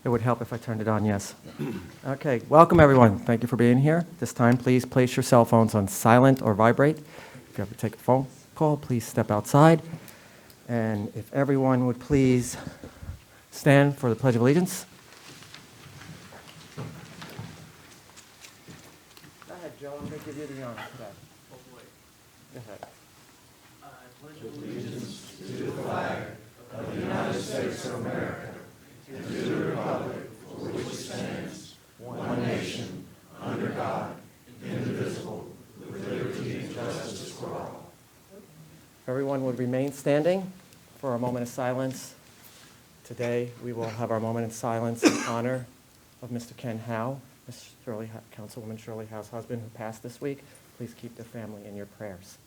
It would help if I turned it on, yes. Okay, welcome everyone. Thank you for being here. This time, please place your cell phones on silent or vibrate. If you have to take a phone call, please step outside. And if everyone would please stand for the Pledge of Allegiance. Go ahead, Joe. I'm going to give you the honor today. Go ahead. Everyone would remain standing for a moment of silence. Today, we will have our moment of silence in honor of Mr. Ken Howe, Councilwoman Shirley Howe's husband, who passed this week. Please keep the family in your prayers.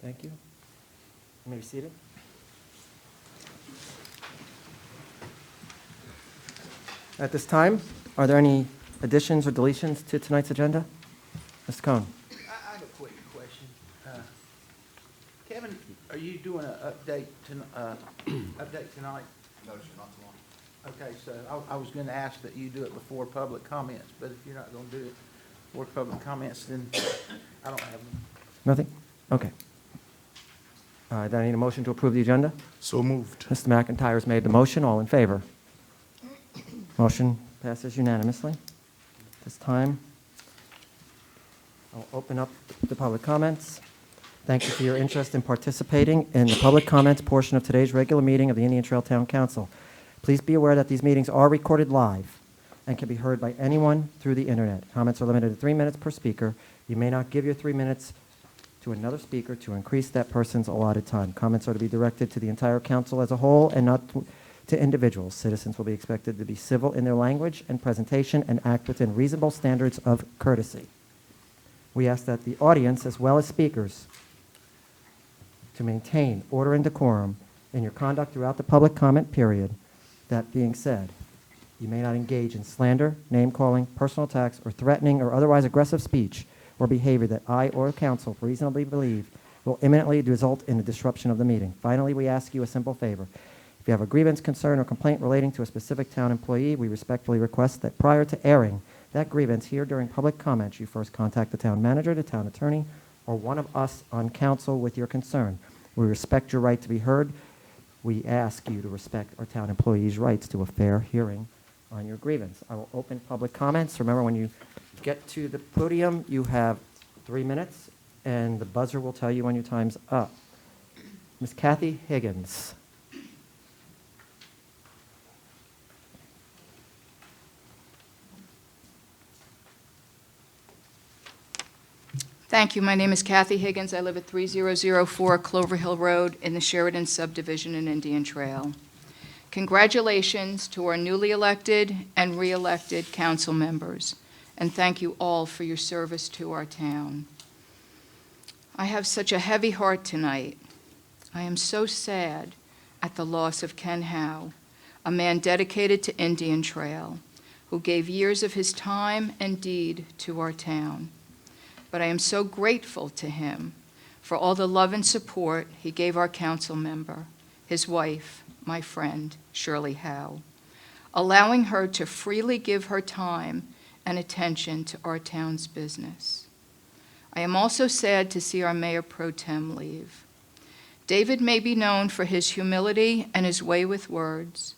Thank you. You may be seated. At this time, are there any additions or deletions to tonight's agenda? Mr. Cohn. I have a quick question. Kevin, are you doing an update tonight? No, sir, not tomorrow. Okay, so I was going to ask that you do it before public comments, but if you're not going to do it before public comments, then I don't have them. Nothing? Okay. Then I need a motion to approve the agenda. So moved. Mr. McIntyre's made the motion. All in favor? Motion passes unanimously. This time, I'll open up the public comments. Thank you for your interest in participating in the public comments portion of today's regular meeting of the Indian Trail Town Council. Please be aware that these meetings are recorded live and can be heard by anyone through the internet. Comments are limited to 3 minutes per speaker. You may not give your 3 minutes to another speaker to increase that person's allotted time. Comments are to be directed to the entire council as a whole and not to individuals. Citizens will be expected to be civil in their language and presentation and act within reasonable standards of courtesy. We ask that the audience, as well as speakers, to maintain order and decorum in your conduct throughout the public comment period. That being said, you may not engage in slander, name-calling, personal attacks, or threatening or otherwise aggressive speech or behavior that I or council reasonably believe will imminently result in the disruption of the meeting. Finally, we ask you a simple favor. If you have a grievance, concern, or complaint relating to a specific town employee, we respectfully request that prior to airing that grievance here during public comments, you first contact the town manager, the town attorney, or one of us on council with your concern. We respect your right to be heard. We ask you to respect our town employees' rights to a fair hearing on your grievance. I will open public comments. Remember, when you get to the podium, you have 3 minutes, and the buzzer will tell you when your time's up. Ms. Kathy Higgins. Thank you. My name is Kathy Higgins. I live at 3004 Clover Hill Road in the Sheridan subdivision in Indian Trail. Congratulations to our newly elected and re-elected council members, and thank you all for your service to our town. I have such a heavy heart tonight. I am so sad at the loss of Ken Howe, a man dedicated to Indian Trail, who gave years of his time and deed to our town. But I am so grateful to him for all the love and support he gave our council member, his wife, my friend, Shirley Howe, allowing her to freely give her time and attention to our town's business. I am also sad to see our Mayor Pro Tem leave. David may be known for his humility and his way with words,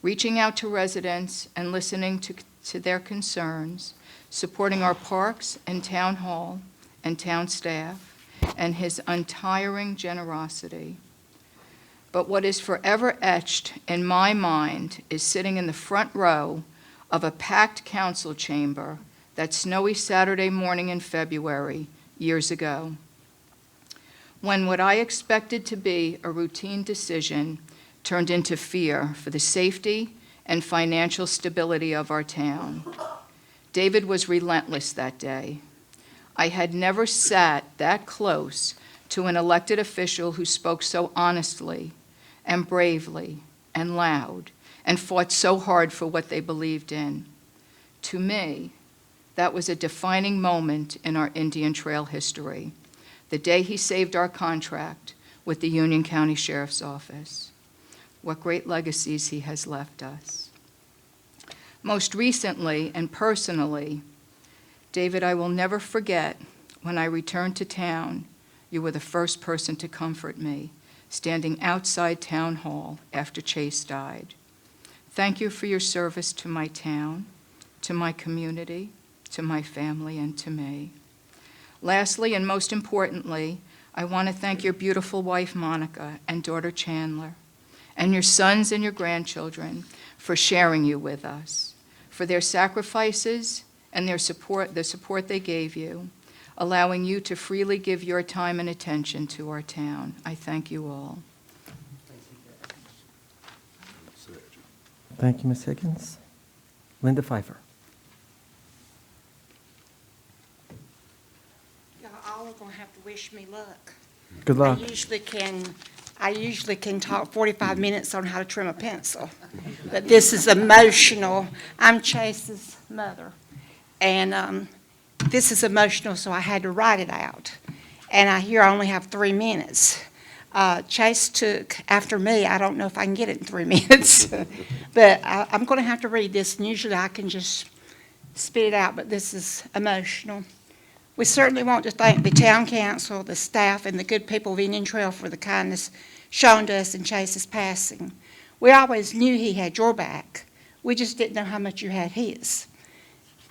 reaching out to residents and listening to their concerns, supporting our parks and town hall and town staff, and his untiring generosity. But what is forever etched in my mind is sitting in the front row of a packed council chamber that snowy Saturday morning in February years ago, when what I expected to be a routine decision turned into fear for the safety and financial stability of our town. David was relentless that day. I had never sat that close to an elected official who spoke so honestly and bravely and loud and fought so hard for what they believed in. To me, that was a defining moment in our Indian Trail history, the day he saved our contract with the Union County Sheriff's Office. What great legacies he has left us. Most recently and personally, David, I will never forget when I returned to town, you were the first person to comfort me, standing outside Town Hall after Chase died. Thank you for your service to my town, to my community, to my family, and to me. Lastly, and most importantly, I want to thank your beautiful wife, Monica, and daughter, Chandler, and your sons and your grandchildren for sharing you with us, for their sacrifices and their support, the support they gave you, allowing you to freely give your time and attention to our town. I thank you all. Thank you, Ms. Higgins. Linda Pfeiffer. Y'all all are gonna have to wish me luck. Good luck. I usually can talk 45 minutes on how to trim a pencil, but this is emotional. I'm Chase's mother, and this is emotional, so I had to write it out. And I only have 3 minutes. Chase took after me. I don't know if I can get it in 3 minutes, but I'm going to have to read this, and usually I can just spit it out, but this is emotional. We certainly want to thank the town council, the staff, and the good people of Indian Trail for the kindness shown to us in Chase's passing. We always knew he had your back. We just didn't know how much you had his.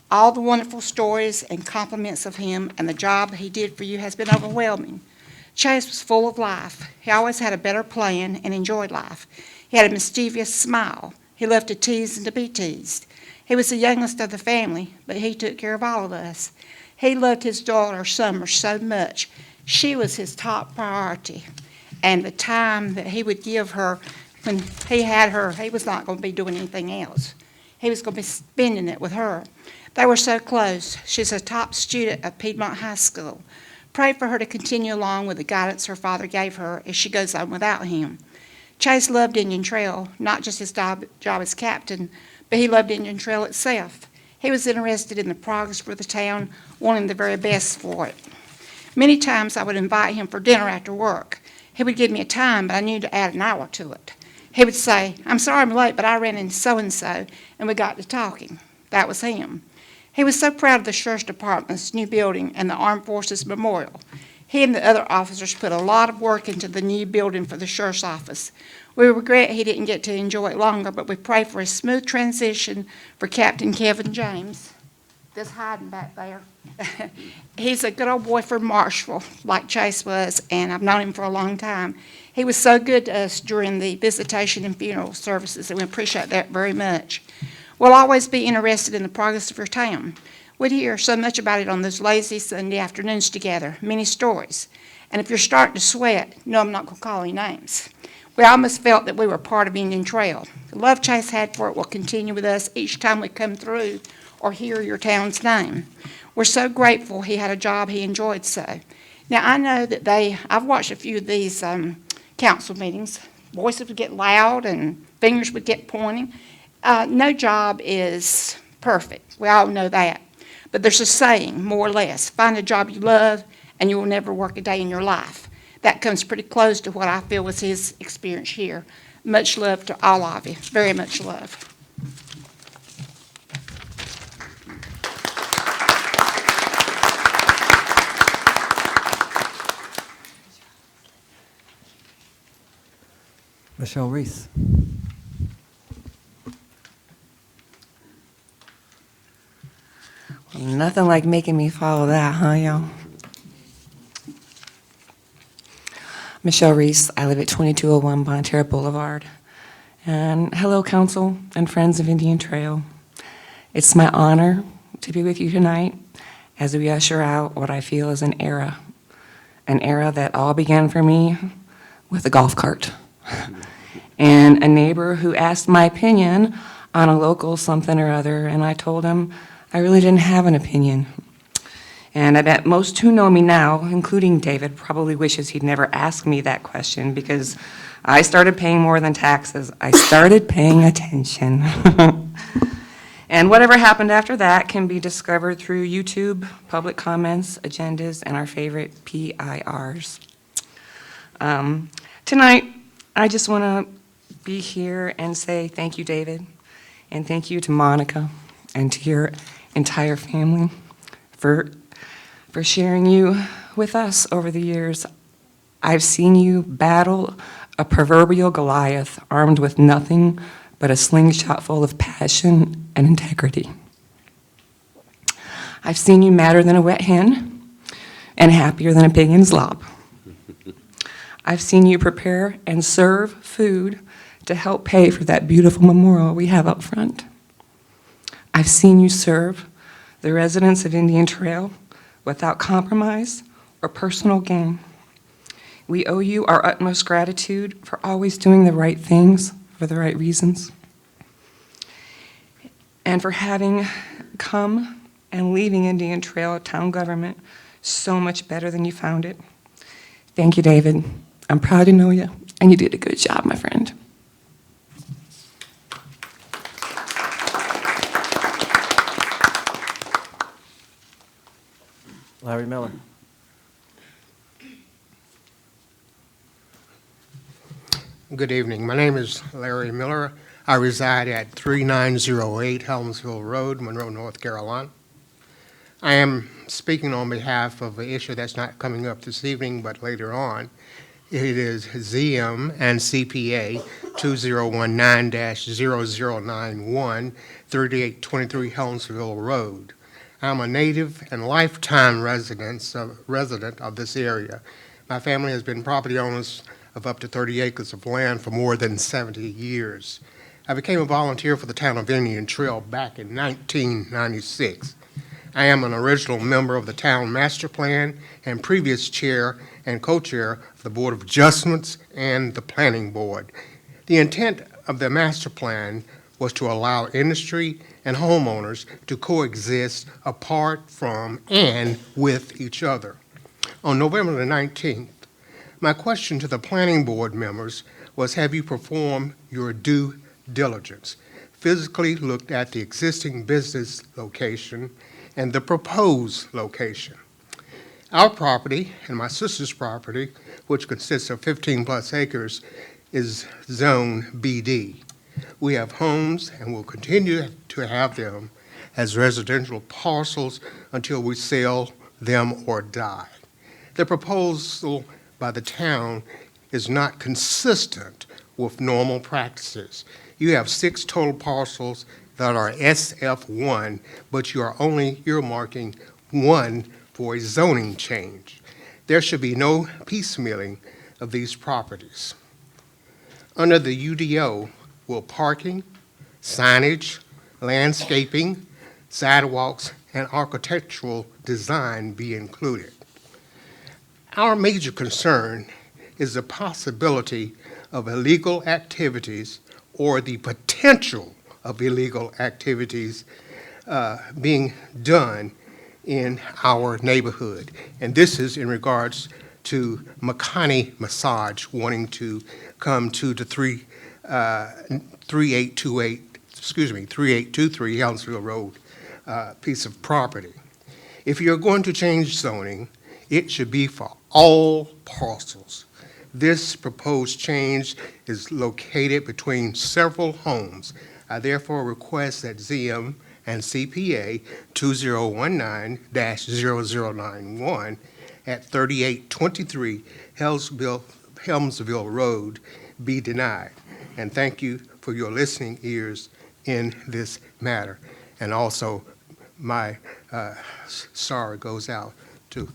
All the wonderful stories and compliments of him and the job he did for you has been overwhelming. Chase was full of life. He always had a better plan and enjoyed life. He had a mischievous smile. He loved to tease and to be teased. He was the youngest of the family, but he took care of all of us. He loved his daughter, Summer, so much. She was his top priority. And the time that he would give her when he had her, he was not going to be doing anything else. He was going to be spending it with her. They were so close. She's a top student at Piedmont High School. Pray for her to continue along with the guidance her father gave her as she goes on without him. Chase loved Indian Trail, not just his job as captain, but he loved Indian Trail itself. He was interested in the progress for the town, wanting the very best for it. Many times I would invite him for dinner after work. He would give me a time, but I knew to add an hour to it. He would say, "I'm sorry I'm late, but I ran into so-and-so, and we got to talking." That was him. He was so proud of the Sheriff's Department's new building and the Armed Forces Memorial. He and the other officers put a lot of work into the new building for the Sheriff's Office. We regret he didn't get to enjoy it longer, but we pray for a smooth transition for Captain Kevin James. That's hiding back there. He's a good old boy from Marshville, like Chase was, and I've known him for a long time. He was so good to us during the visitation and funeral services, and we appreciate that very much. We'll always be interested in the progress of your town. We'd hear so much about it on those lazy Sunday afternoons together, many stories. And if you're starting to sweat, no, I'm not going to call any names. We almost felt that we were part of Indian Trail. The love Chase had for it will continue with us each time we come through or hear your town's name. We're so grateful he had a job he enjoyed so. Now, I know that I've watched a few of these council meetings. Voices would get loud and fingers would get pointing. No job is perfect. We all know that. But there's a saying, more or less, find a job you love and you will never work a day in your life. That comes pretty close to what I feel was his experience here. Much love to all of you. Very much love. Michelle Reese. Nothing like making me follow that, huh, y'all? Michelle Reese. I live at 2201 Bonterra Boulevard. And hello, council and friends of Indian Trail. It's my honor to be with you tonight as we usher out what I feel is an era that all began for me with a golf cart. And a neighbor who asked my opinion on a local something or other, and I told him I really didn't have an opinion. And I bet most who know me now, including David, probably wishes he'd never asked me that question because I started paying more than taxes. I started paying attention. And whatever happened after that can be discovered through YouTube, public comments, agendas, and our favorite PIRs. Tonight, I just want to be here and say thank you, David, and thank you to Monica and to your entire family for sharing you with us over the years. I've seen you battle a proverbial Goliath armed with nothing but a slingshot full of passion and integrity. I've seen you madder than a wet hen and happier than a pig in slop. I've seen you prepare and serve food to help pay for that beautiful memorial we have up front. I've seen you serve the residents of Indian Trail without compromise or personal gain. We owe you our utmost gratitude for always doing the right things for the right reasons, and for having come and leaving Indian Trail town government so much better than you found it. Thank you, David. I'm proud to know you, and you did a good job, my friend. Larry Miller. Good evening. My name is Larry Miller. I reside at 3908 Helmsville Road, Monroe, North Carolina. I am speaking on behalf of an issue that's not coming up this evening, but later on. It is ZM and CPA 2019-0091, 3823 Helmsville Road. I'm a native and lifetime resident of this area. My family has been property owners of up to 30 acres of land for more than 70 years. I became a volunteer for the town of Indian Trail back in 1996. I am an original member of the town master plan and previous chair and co-chair of the Board of Adjustments and the Planning Board. The intent of the master plan was to allow industry and homeowners to coexist apart from and with each other. On November the 19th, my question to the Planning Board members was, have you performed your due diligence, physically looked at the existing business location and the proposed location? Our property and my sister's property, which consists of 15-plus acres, is Zone BD. We have homes and will continue to have them as residential parcels until we sell them or die. The proposal by the town is not consistent with normal practices. You have 6 total parcels that are SF1, but you are only earmarking 1 for a zoning change. There should be no piecemealing of these properties. Under the UDO, will parking, signage, landscaping, sidewalks, and architectural design be included? Our major concern is the possibility of illegal activities or the potential of illegal activities being done in our neighborhood. And this is in regards to Makani Massage wanting to come to the 3823 Helmsville Road piece of property. If you're going to change zoning, it should be for all parcels. This proposed change is located between several homes. I therefore request that ZM and CPA 2019-0091 at 3823 Helmsville Road be denied. And thank you for your listening ears in this matter. And also, my sorrow goes out to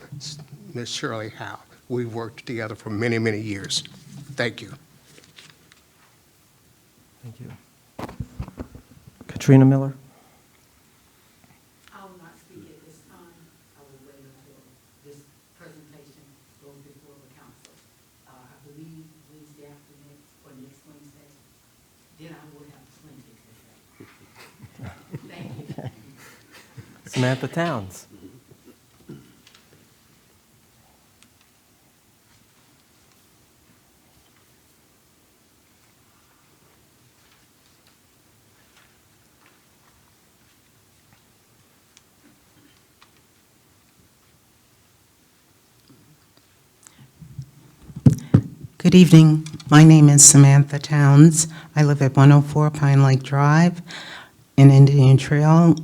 Ms. Shirley Howe. We've worked together for many, many years. Thank you. Thank you. Katrina Miller. I will not speak at this time. I will wait until this presentation goes before the council. I believe Wednesday afternoon or next Wednesday, then I will have plenty to say. Thank you. Samantha Towns. Good evening. My name is Samantha Towns. I live at 104 Pine Lake Drive in Indian Trail.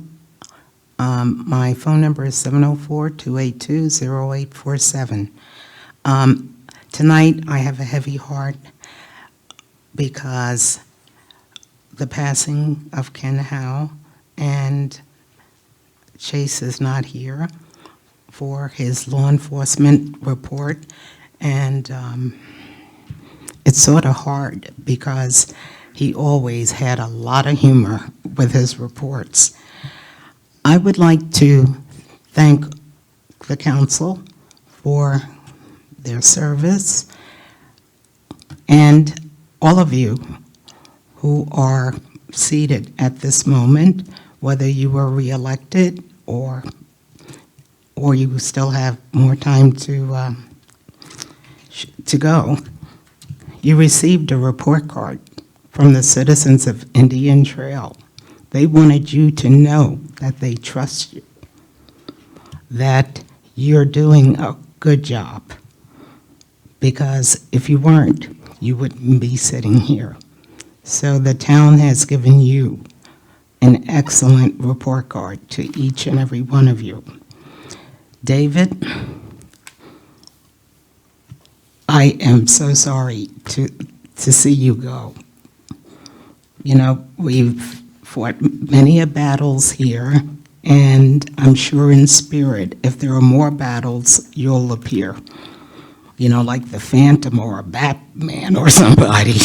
My phone number is 704-282-0847. Tonight, I have a heavy heart because the passing of Ken Howe, and Chase is not here for his law enforcement report, and it's sort of hard because he always had a lot of humor with his reports. I would like to thank the council for their service and all of you who are seated at this moment, whether you were reelected or you still have more time to go. You received a report card from the citizens of Indian Trail. They wanted you to know that they trust you, that you're doing a good job, because if you weren't, you wouldn't be sitting here. So the town has given you an excellent report card to each and every one of you. David, I am so sorry to see you go. You know, we've fought many battles here, and I'm sure in spirit, if there are more battles, you'll appear. You know, like the Phantom or a Batman or somebody.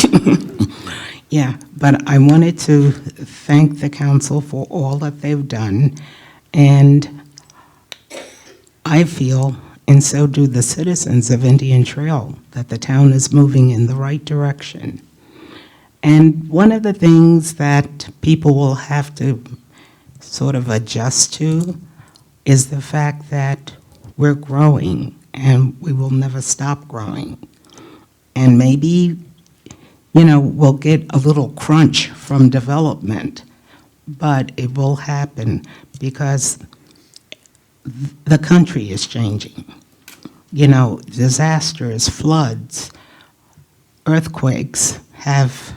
Yeah, but I wanted to thank the council for all that they've done, and I feel, and so do the citizens of Indian Trail, that the town is moving in the right direction. And one of the things that people will have to sort of adjust to is the fact that we're growing and we will never stop growing. And maybe, you know, we'll get a little crunch from development, but it will happen because the country is changing. You know, disasters, floods, earthquakes have,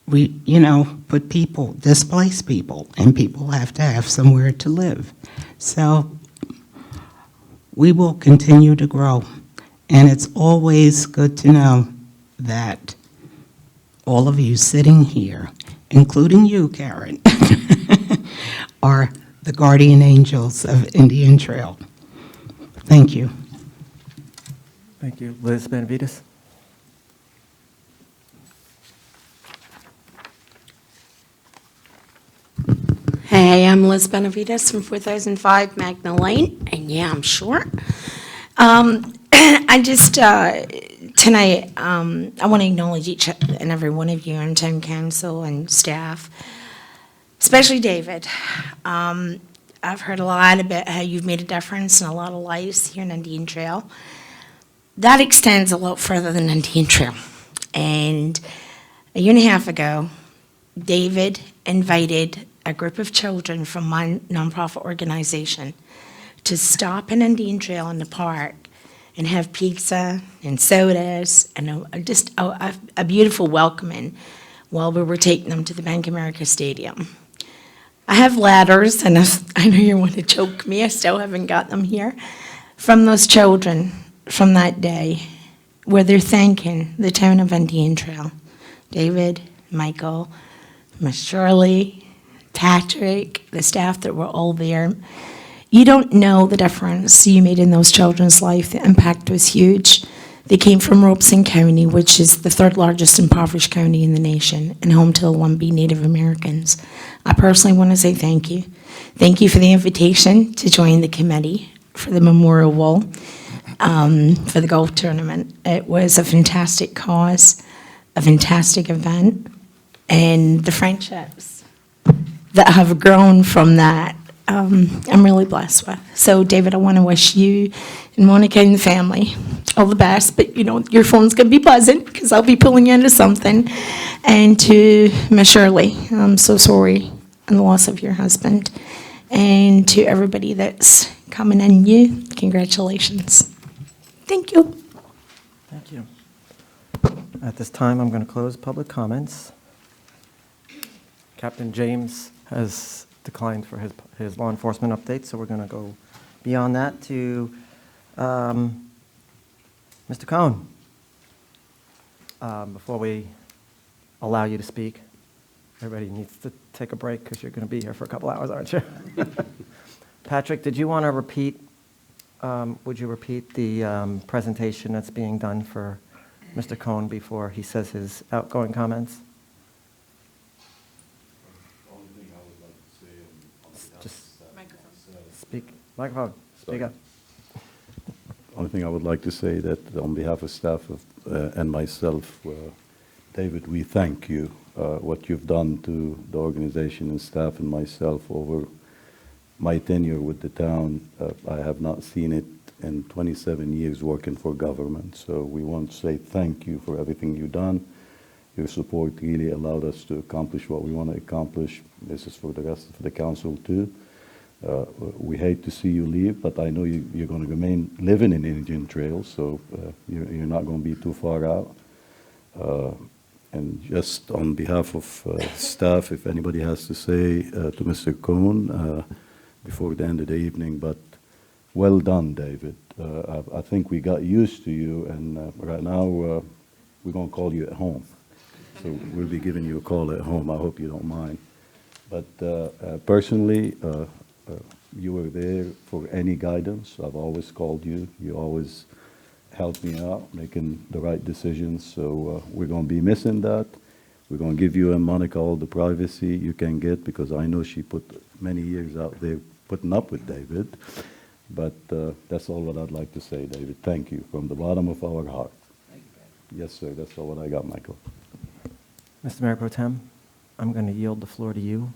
put people, displaced people, and people have to have somewhere to live. So we will continue to grow. And it's always good to know that all of you sitting here, including you, Karen, are the guardian angels of Indian Trail. Thank you. Thank you. Liz Benavides? Hey, I'm Liz Benavides from 4005 Magna Lane, and yeah, I'm short. I just, tonight, I want to acknowledge each and every one of you on town council and staff, especially David. I've heard a lot about how you've made a difference in a lot of lives here in Indian Trail. That extends a lot further than Indian Trail. And a year and a half ago, David invited a group of children from my nonprofit organization to stop in Indian Trail in the park and have pizza and sodas and just a beautiful welcoming while we were taking them to the Bank of America Stadium. I have letters, and I know you want to choke me, I still haven't got them here, from those children from that day where they're thanking the town of Indian Trail. David, Michael, Miss Shirley, Patrick, the staff that were all there. You don't know the difference you made in those children's life. The impact was huge. They came from Robeson County, which is the third largest impoverished county in the nation and home to the Lumbee Native Americans. I personally want to say thank you. Thank you for the invitation to join the committee for the memorial wall for the golf tournament. It was a fantastic cause, a fantastic event, and the friendships that have grown from that, I'm really blessed with. So, David, I want to wish you and Monica and the family all the best, but you know, your phone's going to be buzzing because I'll be pulling you into something. And to Miss Shirley, I'm so sorry on the loss of your husband. And to everybody that's coming in you, congratulations. Thank you. Thank you. At this time, I'm going to close public comments. Captain James has declined for his law enforcement update, so we're going to go beyond that to Mr. Cohn. Before we allow you to speak, everybody needs to take a break because you're going to be here for a couple hours, aren't you? Patrick, did you want to repeat, would you repeat the presentation that's being done for Mr. Cohn before he says his outgoing comments? Just speak, microphone, speak up. Only thing I would like to say that on behalf of staff and myself, David, we thank you, what you've done to the organization and staff and myself over my tenure with the town. I have not seen it in 27 years working for government, so we want to say thank you for everything you've done. Your support really allowed us to accomplish what we want to accomplish. This is for the rest of the council too. We hate to see you leave, but I know you're going to remain living in Indian Trail, so you're not going to be too far out. And just on behalf of staff, if anybody has to say to Mr. Cohn before the end of the evening, but well done, David. I think we got used to you, and right now we're going to call you at home. So we'll be giving you a call at home. I hope you don't mind. But personally, you were there for any guidance. I've always called you. You always helped me out, making the right decisions. So we're going to be missing that. We're going to give you and Monica all the privacy you can get, because I know she put many years out there putting up with David. But that's all what I'd like to say, David. Thank you from the bottom of our heart. Thank you, Pat. Yes, sir. That's all what I got, Michael. Mr. Mayor Pro Tem, I'm going to yield the floor to you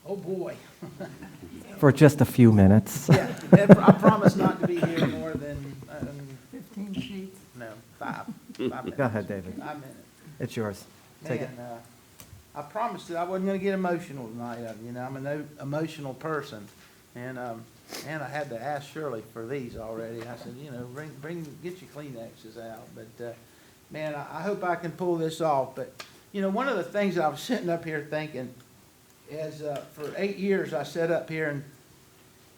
Oh, boy. for just a few minutes. Yeah, I promise not to be here more than, 15 sheets. no, 5 minutes. Go ahead, David. 5 minutes. It's yours. Take it. Man, I promised that I wasn't gonna get emotional tonight, you know, I'm an emotional person. And I had to ask Shirley for these already. I said, you know, get your Kleenexes out. But, man, I hope I can pull this off. But, you know, one of the things that I was sitting up here thinking is, for 8 years, I sat up here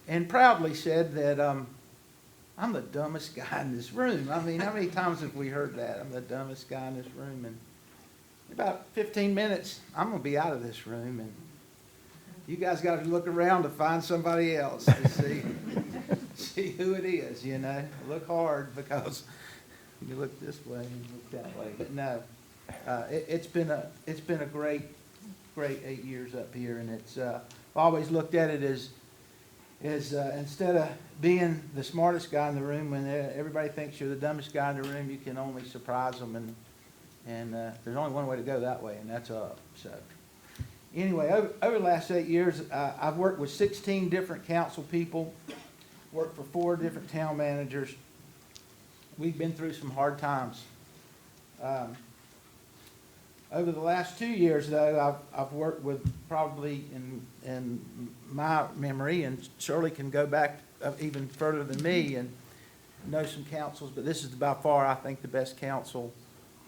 and proudly said that, I'm the dumbest guy in this room. I mean, how many times have we heard that? I'm the dumbest guy in this room. And in about 15 minutes, I'm gonna be out of this room, and you guys got to look around to find somebody else to see who it is. You know, look hard, because you look this way and look that way. But no, it's been a great 8 years up here, and it's I've always looked at it as instead of being the smartest guy in the room, when everybody thinks you're the dumbest guy in the room, you can only surprise them, and there's only one way to go that way, and that's up. So anyway, over the last 8 years, I've worked with 16 different council people, worked for 4 different town managers. We've been through some hard times. Over the last 2 years, though, I've worked with, probably in my memory, and Shirley can go back even further than me and know some councils, but this is by far, I think, the best council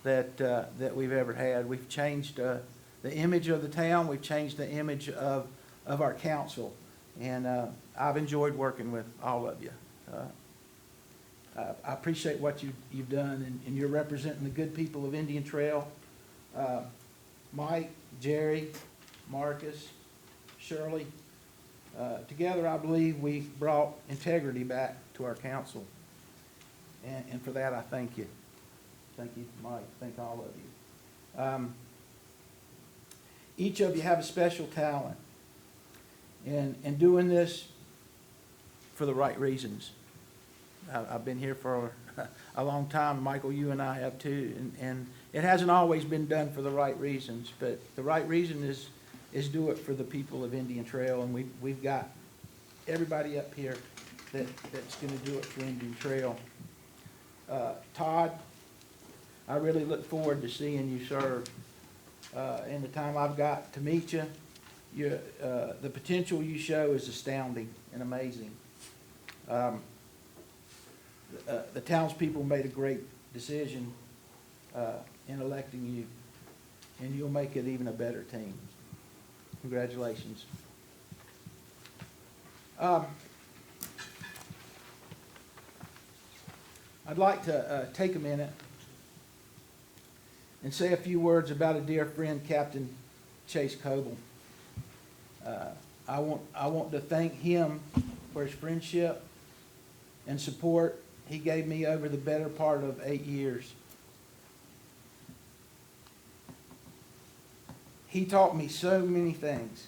that we've ever had. We've changed the image of the town. We've changed the image of our council, and I've enjoyed working with all of you. I appreciate what you've done, and you're representing the good people of Indian Trail. Mike, Jerry, Marcus, Shirley, together I believe we brought integrity back to our council, and for that I thank you. Thank you, Mike. Thank all of you. Each of you have a special talent in doing this for the right reasons. I've been here for a long time. Michael, you and I have too, and it hasn't always been done for the right reasons, but the right reason is do it for the people of Indian Trail, and we've got everybody up here that's going to do it for Indian Trail. Todd, I really look forward to seeing you serve. In the time I've got to meet you, the potential you show is astounding and amazing. The townspeople made a great decision in electing you, and you'll make it even a better team. Congratulations. I'd like to take a minute and say a few words about a dear friend, Captain Chase Coble. I want to thank him for his friendship and support he gave me over the better part of 8 years. He taught me so many things,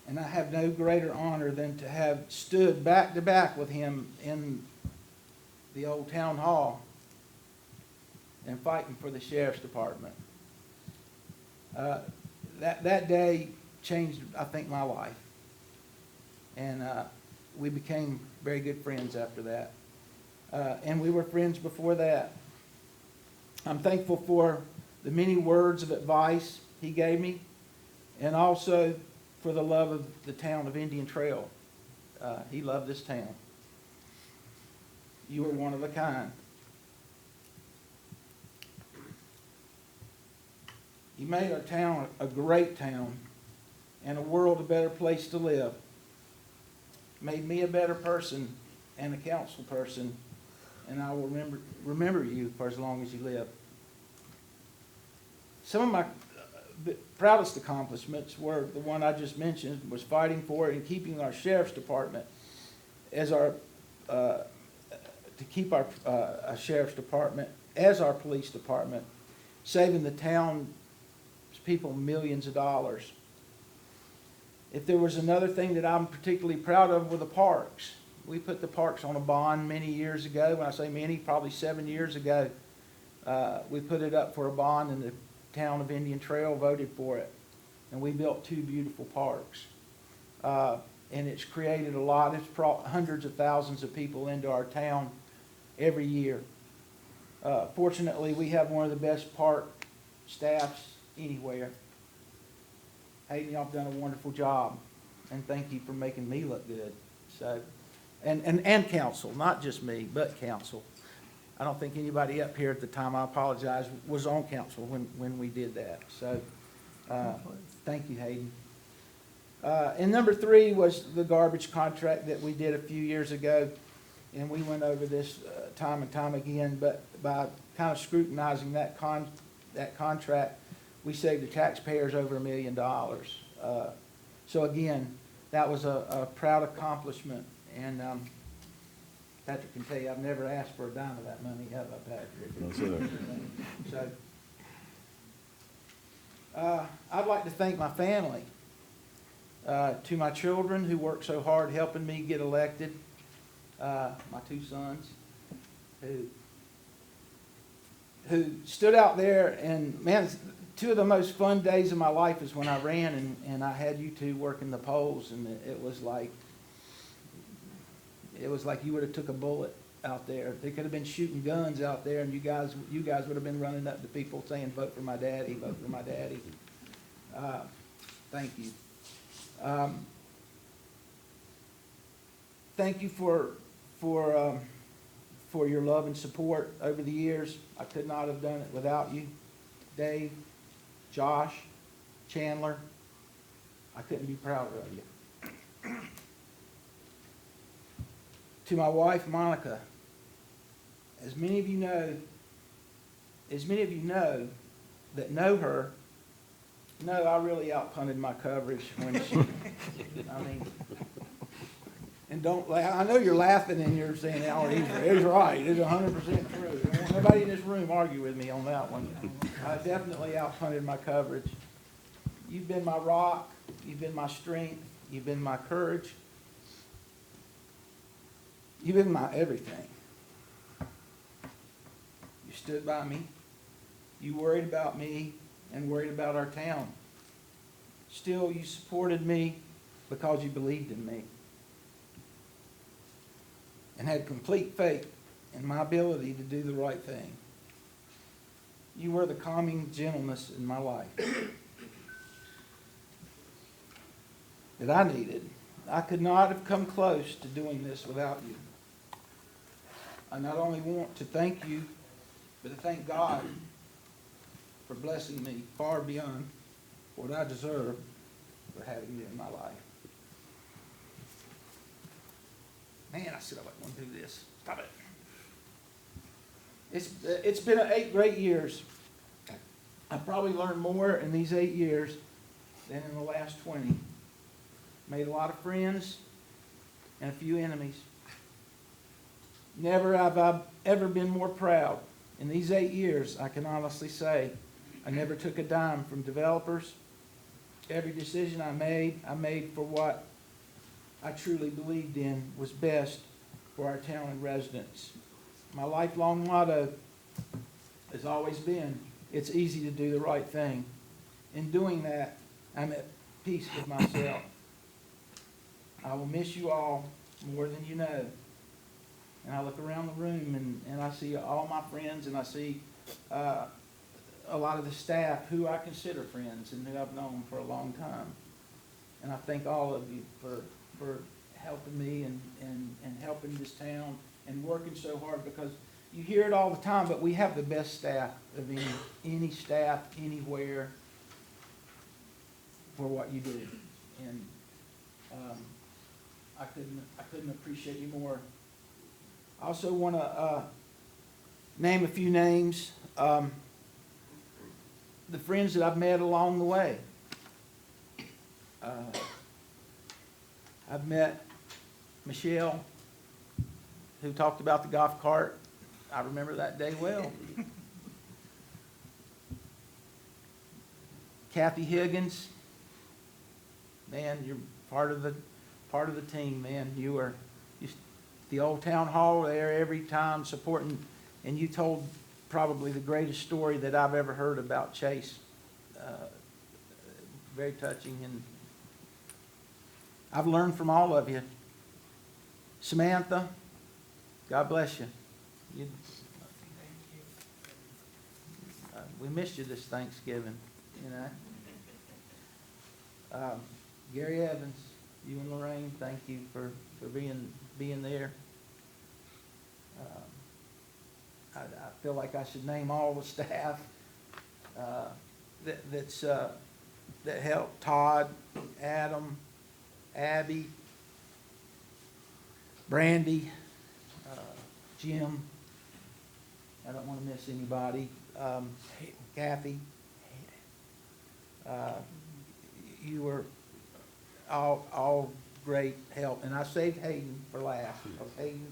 and I have no greater honor than to have stood back to back with him in the old town hall and fighting for the sheriff's department. That day changed, I think, my life, and we became very good friends after that, and we were friends before that. I'm thankful for the many words of advice he gave me, and also for the love of the town of Indian Trail. He loved this town. You were one of a kind. He made our town a great town and a world a better place to live. Made me a better person and a council person, and I will remember you for as long as you live. Some of my proudest accomplishments were the one I just mentioned, was fighting for and keeping our sheriff's department as our, to keep our sheriff's department as our police department, saving the town's people millions of dollars. If there was another thing that I'm particularly proud of were the parks. We put the parks on a bond many years ago. When I say many, probably 7 years ago. We put it up for a bond, and the town of Indian Trail voted for it. And we built 2 beautiful parks. And it's created a lot. It's brought hundreds of thousands of people into our town every year. Fortunately, we have one of the best park staffs anywhere. Hayden, y'all have done a wonderful job, and thank you for making me look good. So, and council, not just me, but council. I don't think anybody up here at the time, I apologize, was on council when we did that. So, thank you, Hayden. And number 3 was the garbage contract that we did a few years ago, and we went over this time and time again. But by kind of scrutinizing that contract, we saved the taxpayers over $1 million. So again, that was a proud accomplishment, and Patrick can tell you, I've never asked for a dime of that money, have I, Patrick? No, sir. So, I'd like to thank my family, to my children who worked so hard helping me get elected, my 2 sons, who stood out there, and man, 2 of the most fun days of my life is when I ran and I had you 2 working the polls, and it was like you would have took a bullet out there. They could have been shooting guns out there, and you guys would have been running up to people saying, "Vote for my daddy, vote for my daddy." Thank you. Thank you for your love and support over the years. I could not have done it without you. Dave, Josh, Chandler, I couldn't be prouder of you. To my wife, Monica, as many of you know that know her, know I really outpunted my coverage when she, I mean, and don't laugh. I know you're laughing and you're saying, "Oh, he's right. It's 100% true." I want nobody in this room argue with me on that one. I definitely outpunted my coverage. You've been my rock. You've been my strength. You've been my courage. You've been my everything. You stood by me. You worried about me and worried about our town. Still, you supported me because you believed in me and had complete faith in my ability to do the right thing. You were the calming gentleness in my life that I needed. I could not have come close to doing this without you. I not only want to thank you but to thank God for blessing me far beyond what I deserve for having you in my life. Man, I said I wasn't going to do this. Stop it. It's been 8 great years. I've probably learned more in these 8 years than in the last 20. Made a lot of friends and a few enemies. Never have I ever been more proud. In these 8 years, I can honestly say, I never took a dime from developers. Every decision I made for what I truly believed in was best for our town and residents. My lifelong motto has always been, it's easy to do the right thing. In doing that, I'm at peace with myself. I will miss you all more than you know. And I look around the room and I see all my friends, and I see a lot of the staff who I consider friends and who I've known for a long time. And I thank all of you for helping me and helping this town and working so hard, because you hear it all the time, but we have the best staff of any staff anywhere for what you do. And I couldn't appreciate you more. I also want to name a few names. The friends that I've met along the way. I've met Michelle, who talked about the golf cart. I remember that day well. Kathy Higgins, man, you're part of the team, man. You were the old town hall there every time supporting, and you told probably the greatest story that I've ever heard about Chase. Very touching, and I've learned from all of you. Samantha, God bless you. We missed you this Thanksgiving, you know. Gary Evans, you and Lorraine, thank you for being there. I feel like I should name all the staff that helped. Todd, Adam, Abby, Brandy, Jim. I don't want to miss anybody. Kathy. You were all great help, and I saved Hayden for last. Because Hayden,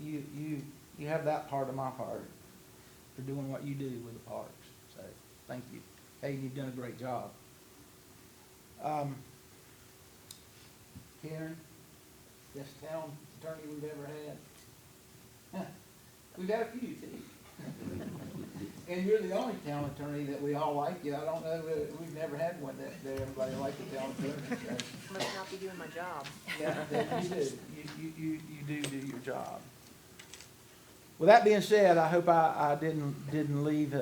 you have that part of my heart for doing what you do with the parks. So thank you, Hayden. You've done a great job. Karen, best town attorney we've ever had. We've had a few too. And you're the only town attorney that we all like you. I don't know, we've never had one that everybody liked the town attorney. So. Must not be doing my job. Yeah, you do your job. With that being said, I hope I didn't leave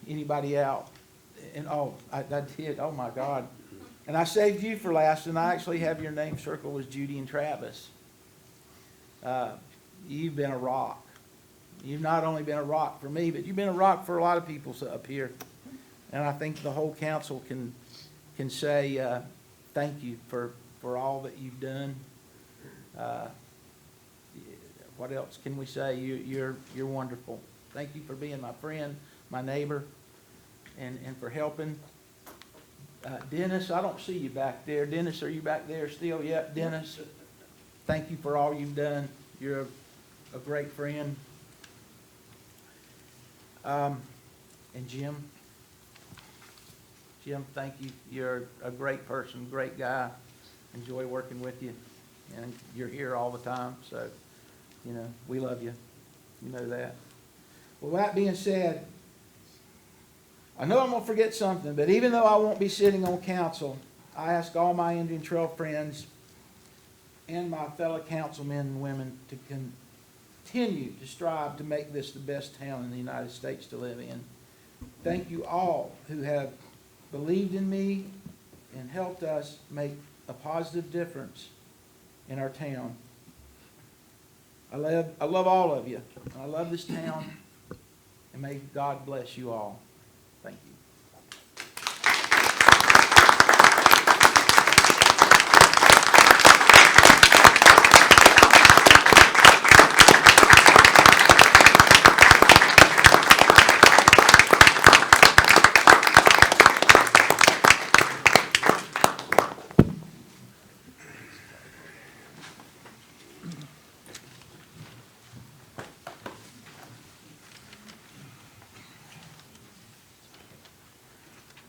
anybody out. And I did. Oh my God! And I saved you for last, and I actually have your name circled as Judy and Travis. You've been a rock. You've not only been a rock for me, but you've been a rock for a lot of people up here. And I think the whole council can say thank you for all that you've done. What else can we say? You're wonderful. Thank you for being my friend, my neighbor, and for helping. Dennis, I don't see you back there. Dennis, are you back there still? Yep, Dennis. Thank you for all you've done. You're a great friend. And Jim, thank you. You're a great person, great guy. Enjoy working with you. And you're here all the time, so, you know, we love you. You know that. Well, with that being said, I know I'm going to forget something, but even though I won't be sitting on council, I ask all my Indian Trail friends and my fellow councilmen and women to continue to strive to make this the best town in the United States to live in. Thank you all who have believed in me and helped us make a positive difference in our town. I love all of you. I love this town. and may God bless you all. Thank you.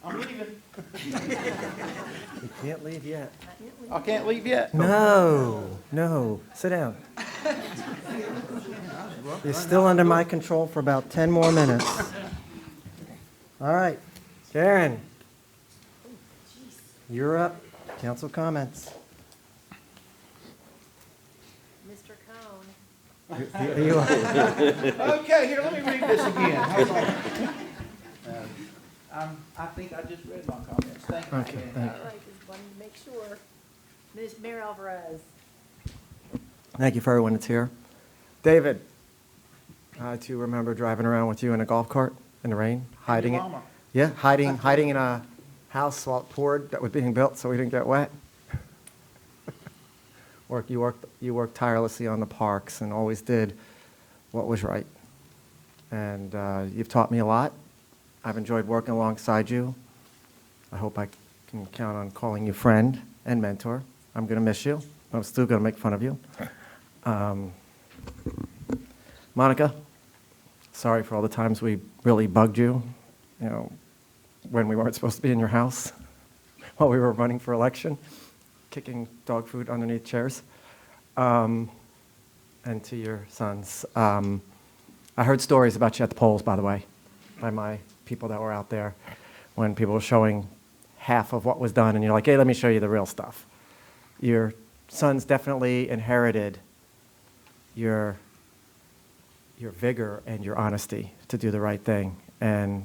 I'm leaving. You can't leave yet. I can't leave yet. No. Sit down. You're still under my control for about 10 more minutes. All right. Karen. You're up. Council comments. Mr. Cone. You are- Okay, here, let me read this again. Hold on. I think I just read my comments. Thank you. Okay, Ken. thank All right, just wanted to make sure. Ms. Mayor Alvarez. Thank you for everyone that's here. David, I too remember driving around with you in a golf cart in the rain, hiding it. Mama. Yeah, hiding in a house while it poured that was being built so we didn't get wet. You worked tirelessly on the parks and always did what was right. And you've taught me a lot. I've enjoyed working alongside you. I hope I can count on calling you friend and mentor. I'm going to miss you. I'm still going to make fun of you. Monica, sorry for all the times we really bugged you, when we weren't supposed to be in your house while we were running for election, kicking dog food underneath chairs. And to your sons. I heard stories about you at the polls, by the way, by my people that were out there, when people were showing half of what was done, and you're like, hey, let me show you the real stuff. Your sons definitely inherited your vigor and your honesty to do the right thing, and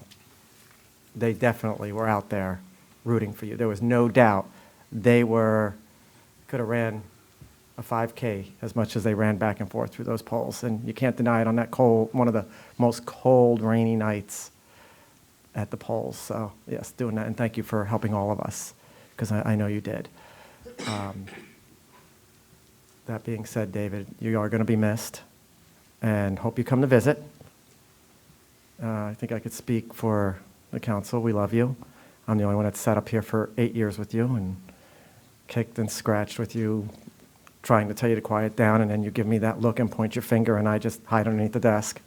they definitely were out there rooting for you. There was no doubt they could have ran a 5K as much as they ran back and forth through those polls, and you can't deny it on that one of the most cold, rainy nights at the polls. So yes, doing that, and thank you for helping all of us, because I know you did. That being said, David, you are going to be missed, and hope you come to visit. I think I could speak for the council. We love you. I'm the only one that's sat up here for 8 years with you and kicked and scratched with you, trying to tell you to quiet down, and then you give me that look and point your finger, and I just hide underneath the desk.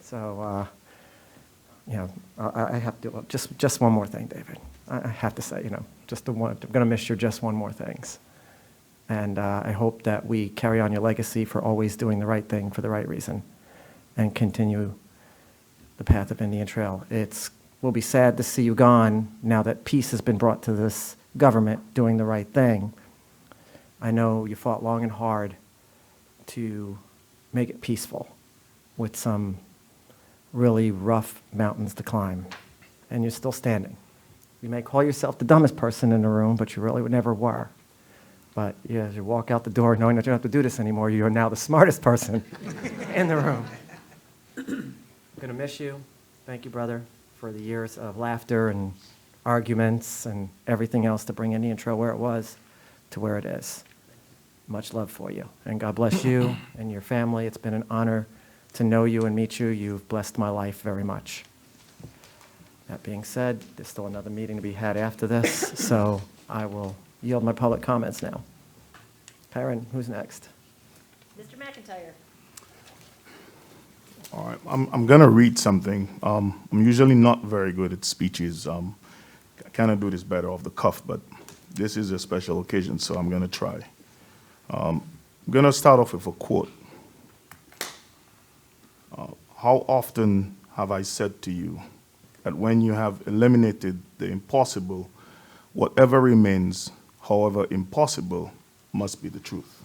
So, I have to, just one more thing, David. I have to say, just I'm going to miss your just one more things. And I hope that we carry on your legacy for always doing the right thing for the right reason and continue the path of Indian Trail. We'll be sad to see you gone now that peace has been brought to this government doing the right thing. I know you fought long and hard to make it peaceful with some really rough mountains to climb, and you're still standing. You may call yourself the dumbest person in the room, but you really never were. But yeah, as you walk out the door knowing that you don't have to do this anymore, you are now the smartest person in the room. I'm going to miss you. Thank you, brother, for the years of laughter and arguments and everything else to bring Indian Trail where it was to where it is. Much love for you. And God bless you and your family. It's been an honor to know you and meet you. You've blessed my life very much. That being said, there's still another meeting to be had after this, so I will yield my public comments now. Karen, who's next? Mr. McIntyre. All right, I'm going to read something. I'm usually not very good at speeches. I kind of do this better off the cuff, but this is a special occasion, so I'm going to try. I'm going to start off with a quote. How often have I said to you that when you have eliminated the impossible, whatever remains, however impossible, must be the truth?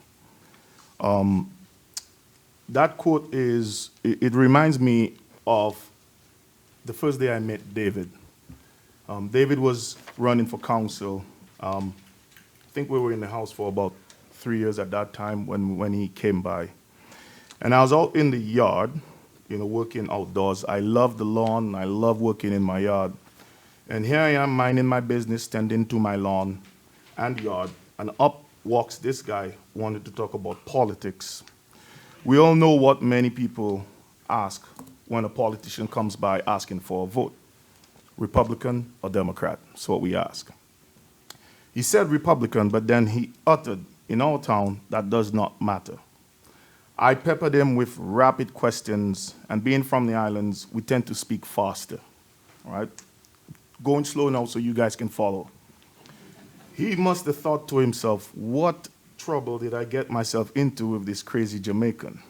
That quote it reminds me of the first day I met David. David was running for council. I think we were in the house for about 3 years at that time when he came by. And I was out in the yard working outdoors. I love the lawn. I love working in my yard. And here I am minding my business, tending to my lawn and yard, and up walks this guy, wanted to talk about politics. We all know what many people ask when a politician comes by asking for a vote. Republican or Democrat? That's what we ask. He said Republican, but then he uttered, in our town, that does not matter. I peppered him with rapid questions, and being from the islands, we tend to speak faster, all right? Going slow now so you guys can follow. He must have thought to himself, what trouble did I get myself into with this crazy Jamaican?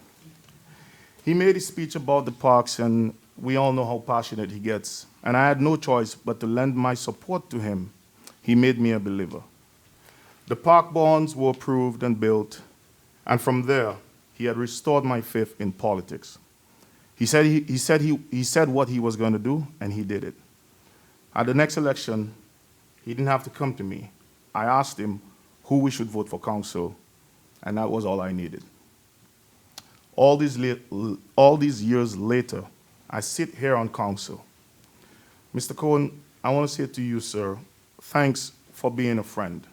He made his speech about the parks, and we all know how passionate he gets, and I had no choice but to lend my support to him. He made me a believer. The park bonds were approved and built, and from there, he had restored my faith in politics. He said what he was going to do, and he did it. At the next election, he didn't have to come to me. I asked him who we should vote for council, and that was all I needed. All these years later, I sit here on council. Mr. Cohen, I want to say to you, sir, thanks for being a friend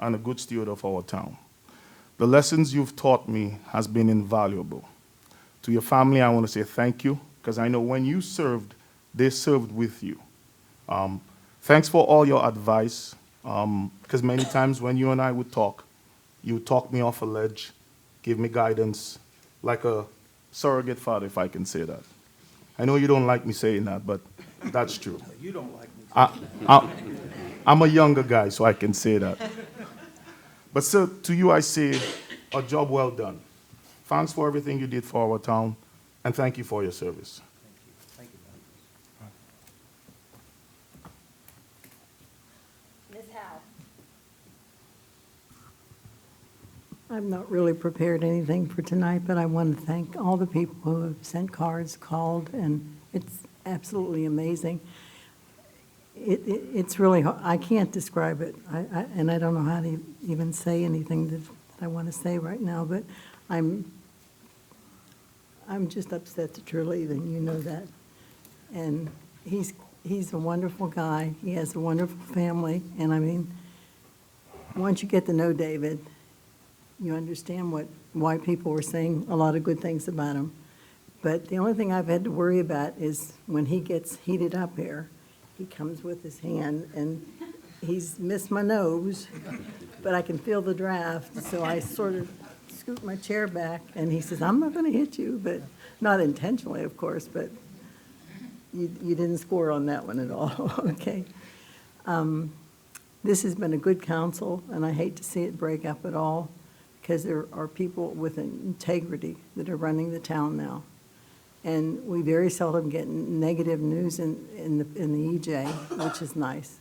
and a good steward of our town. The lessons you've taught me has been invaluable. To your family, I want to say thank you, because I know when you served, they served with you. Thanks for all your advice, because many times when you and I would talk, you would talk me off a ledge, give me guidance, like a surrogate father, if I can say that. I know you don't like me saying that, but that's true. You don't like me. I'm a younger guy, so I can say that. But sir, to you I say, a job well done. Thanks for everything you did for our town, and thank you for your service. Thank you. Ms. Howe. I'm not really prepared anything for tonight, but I want to thank all the people who have sent cards, called, and it's absolutely amazing. It's really, I can't describe it, and I don't know how to even say anything that I want to say right now, but I'm just upset that you're leaving, you know that. And he's a wonderful guy, he has a wonderful family, and I mean, once you get to know David, you understand why people were saying a lot of good things about him. But the only thing I've had to worry about is when he gets heated up here, he comes with his hand, and he's missed my nose, but I can feel the draft, so I sort of scoot my chair back, and he says, I'm not going to hit you, but not intentionally, of course, but you didn't score on that one at all, okay? This has been a good council, and I hate to see it break up at all, because there are people with integrity that are running the town now. And we very seldom get negative news in the EJ, which is nice.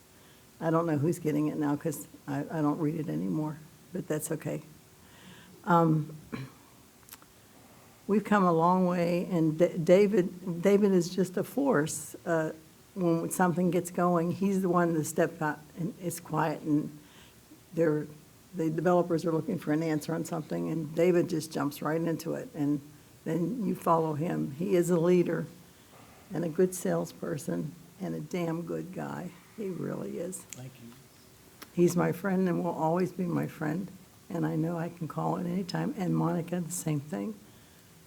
I don't know who's getting it now because I don't read it anymore, but that's okay. We've come a long way, and David is just a force. When something gets going, he's the one that steps out, and it's quiet, and the developers are looking for an answer on something, and David just jumps right into it, and then you follow him. He is a leader and a good salesperson and a damn good guy. He really is. Thank you. He's my friend and will always be my friend, and I know I can call at any time. And Monica, the same thing.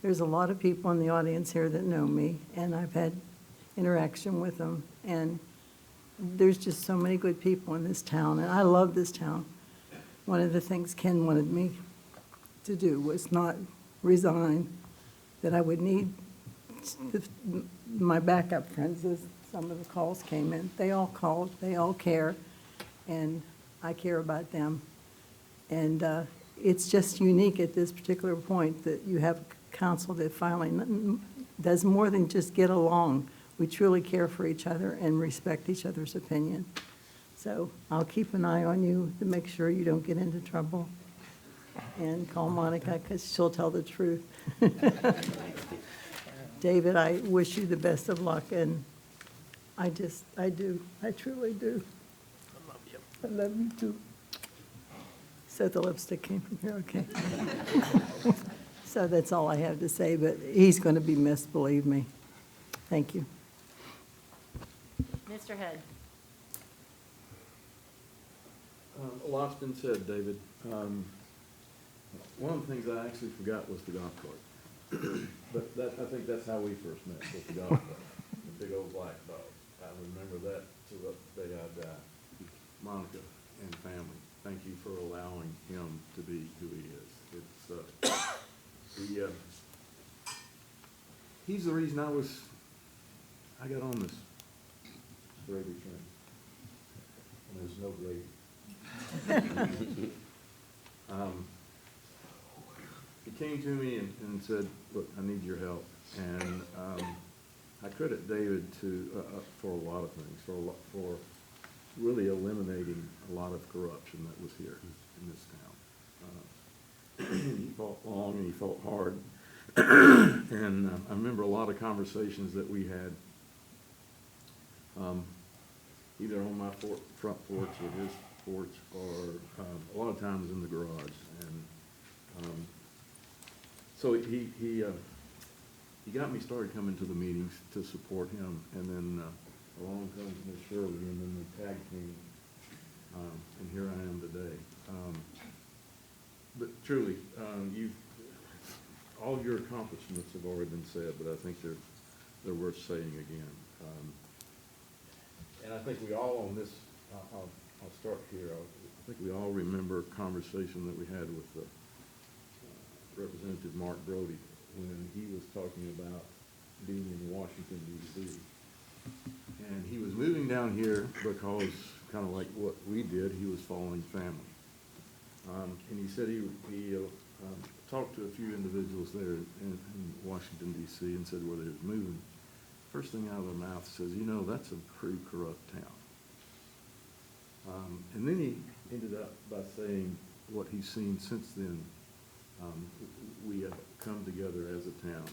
There's a lot of people in the audience here that know me, and I've had interaction with them, and there's just so many good people in this town, and I love this town. One of the things Ken wanted me to do was not resign, that I would need my backup friends as some of the calls came in. They all called, they all care, and I care about them. And it's just unique at this particular point that you have a council that finally does more than just get along. We truly care for each other and respect each other's opinion. So I'll keep an eye on you to make sure you don't get into trouble. And call Monica, because she'll tell the truth. David, I wish you the best of luck, and I do. I truly do. I love you. I love you, too. So the lipstick came from here, okay. So that's all I have to say, but he's going to be missed, believe me. Thank you. Mr. Head. A lot's been said, David. One of the things I actually forgot was the golf cart. But that, I think that's how we first met, with the golf cart, the big old black dog. I remember that to the day I died. Monica and family, thank you for allowing him to be who he is. He's the reason I got on this gravy train. And there's no gravy. He came to me and said, look, I need your help. And I credit David for a lot of things, for really eliminating a lot of corruption that was here in this town. He fought long and he fought hard. And I remember a lot of conversations that we had, either on my front porch or his porch, or a lot of times in the garage. And so he got me started coming to the meetings to support him, and then along comes Ms. Shirley, and then the tag team, and here I am today. But truly, all your accomplishments have already been said, but I think they're worth saying again. And I think we all on this, I'll start here. I think we all remember a conversation that we had with Representative Mark Brody when he was talking about being in Washington, D.C. And he was moving down here because, kind of like what we did, he was following family. And he said he talked to a few individuals there in Washington, D.C. and said where they was moving. First thing out of their mouth says, you know, that's a pretty corrupt town. And then he ended up by saying what he's seen since then. We have come together as a town,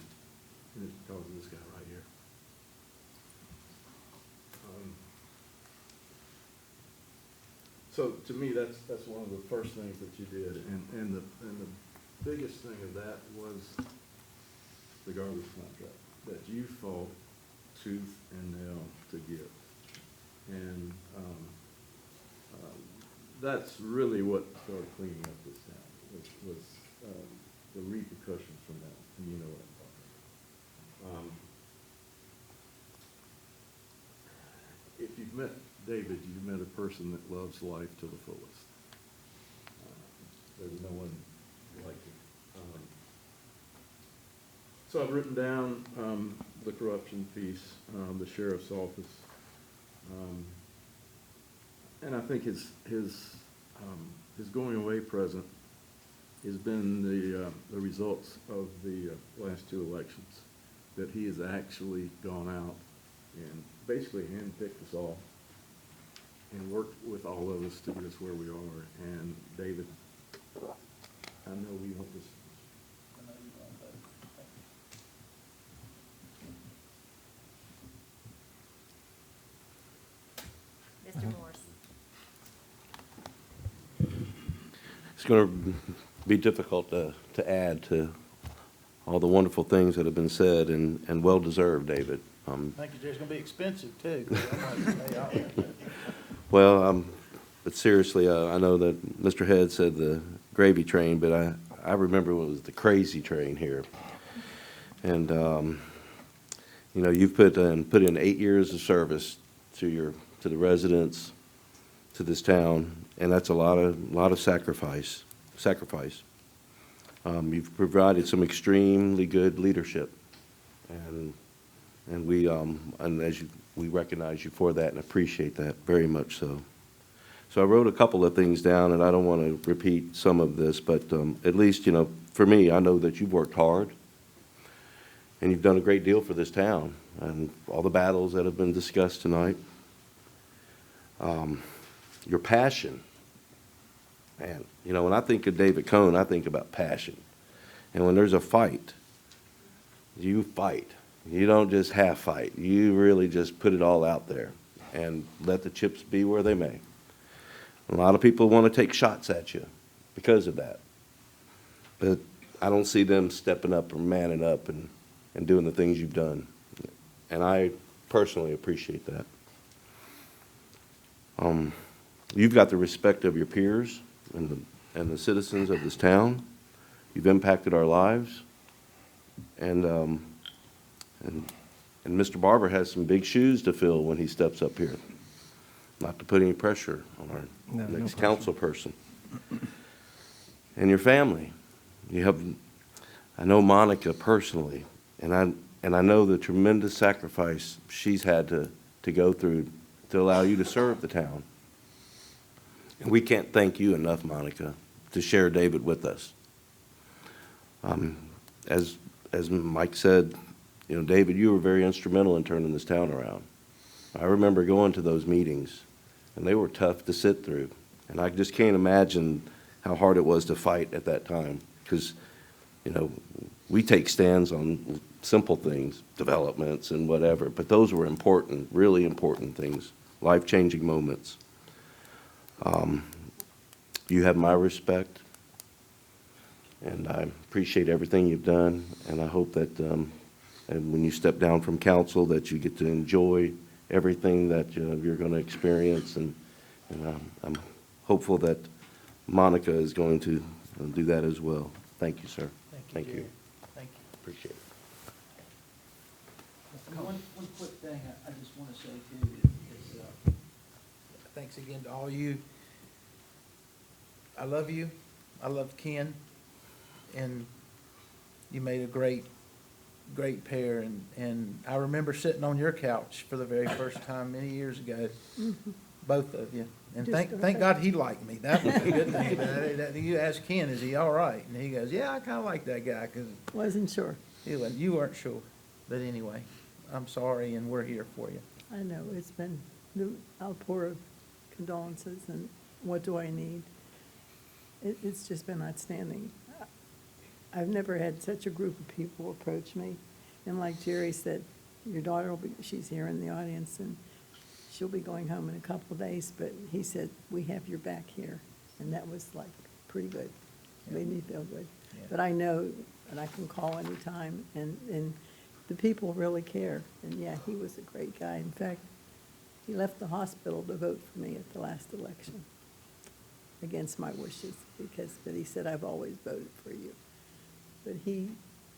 and it's because of this guy right here. So to me, that's one of the first things that you did, and the biggest thing of that was the garbage contract that you fought tooth and nail to get, and that's really what started cleaning up this town was the repercussions from that, and you know what I'm talking about. If you've met David, you've met a person that loves life to the fullest. There's no one like him. So I've written down the corruption piece, the sheriff's office, and I think his going away present has been the results of the last two elections, that he has actually gone out and basically handpicked us all and worked with all of us to get us where we are. And David, I know we hope this. Mr. Morris. It's going to be difficult to add to all the wonderful things that have been said, and well-deserved, David. Thank you, Jerry. It's gonna be expensive too. 'Cause I'm gonna have to pay all that. Well, but seriously, I know that Mr. Head said the gravy train, but I remember when it was the crazy train here. And, you know, you've put in 8 years of service to the residents, to this town, and that's a lot of sacrifice. You've provided some extremely good leadership, and we we recognize you for that and appreciate that very much so. So I wrote a couple of things down, and I don't want to repeat some of this, but at least, you know, for me, I know that you've worked hard, and you've done a great deal for this town, and all the battles that have been discussed tonight. Your passion, man, you know, when I think of David Cohn, I think about passion. And when there's a fight, you fight. You don't just half fight. You really just put it all out there and let the chips be where they may. A lot of people want to take shots at you because of that. But I don't see them stepping up or manning up and doing the things you've done. And I personally appreciate that. You've got the respect of your peers and the citizens of this town. You've impacted our lives. And Mr. Barber has some big shoes to fill when he steps up here. Not to put any pressure on our No next pressure. council person. And your family. I know Monica personally, and I know the tremendous sacrifice she's had to go through to allow you to serve the town. And we can't thank you enough, Monica, to share David with us. As Mike said, you know, David, you were very instrumental in turning this town around. I remember going to those meetings, and they were tough to sit through. And I just can't imagine how hard it was to fight at that time, because, you know, we take stands on simple things, developments and whatever, but those were important, really important things, life-changing moments. You have my respect, and I appreciate everything you've done, and I hope that and when you step down from council, that you get to enjoy everything that you're going to experience, and I'm hopeful that Monica is going to do that as well. Thank you, sir. Thank you. Jerry. Thank you. Appreciate it. One quick thing I just want to say too is thanks again to all you. I love you. I love Ken. And you made a great pair. And I remember sitting on your couch for the very first time many years ago, both of you. And thank God he liked me. That was a good thing. But you asked Ken, is he all right? And he goes, yeah, I kind of like that guy. Cause Wasn't sure. you weren't sure. But anyway, I'm sorry, and we're here for you. I know, it's been the outpour of condolences and what do I need? It's just been outstanding. I've never had such a group of people approach me. And like Jerry said, your daughter will be, she's here in the audience, and she'll be going home in a couple of days, but he said, we have your back here. And that was like pretty good. Made me feel good. Yeah. But I know that I can call anytime, and the people really care. And yeah, he was a great guy. In fact, he left the hospital to vote for me at the last election, against my wishes, but he said, I've always voted for you. But he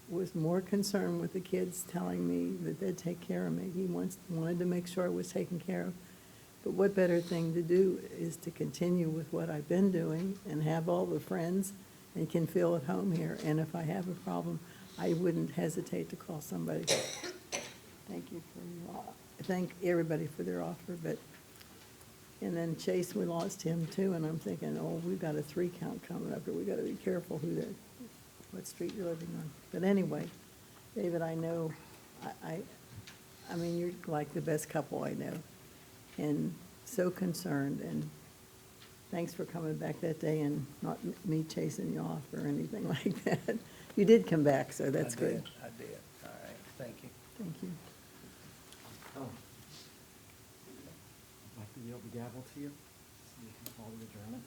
was more concerned with the kids telling me that they'd take care of me. He wanted to make sure I was taken care of. But what better thing to do is to continue with what I've been doing and have all the friends and can feel at home here. And if I have a problem, I wouldn't hesitate to call somebody. Thank you for your, thank everybody for their offer, but, and then Chase, we lost him too, and I'm thinking, oh, we've got a 3 count coming up, but we gotta be careful what street you're living on. But anyway, David, I know, I mean, you're like the best couple I know, and so concerned, and thanks for coming back that day and not me chasing you off or anything like that. You did come back, so that's good. I did. All right. Thank you. Thank you. Oh. I'd like to yield the gavel to you, so you can call the adjournment.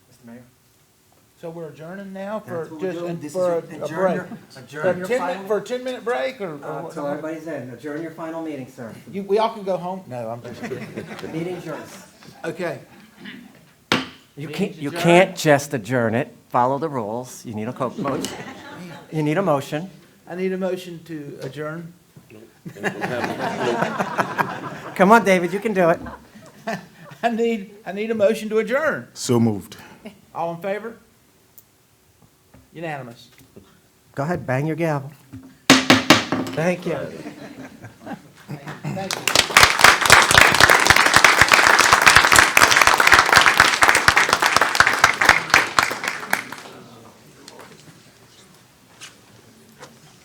Mr. Mayor? So we're adjourning now for That's what we're just, doing. and This for is a adjourn break? your- adjourn your final- For a 10-minute break, or? Until everybody's in. Adjourn your final meeting, sir. We all can go home? No, I'm just kidding. The meeting's yours. Okay. You Meeting's can't adjourned. just adjourn it. Follow the rules. You need a motion. You need a motion. I need a motion to adjourn. Come on, David, you can do it. I need a motion to adjourn. So moved. All in favor? Unanimous. Go ahead, bang your gavel. Thank you. Thank you.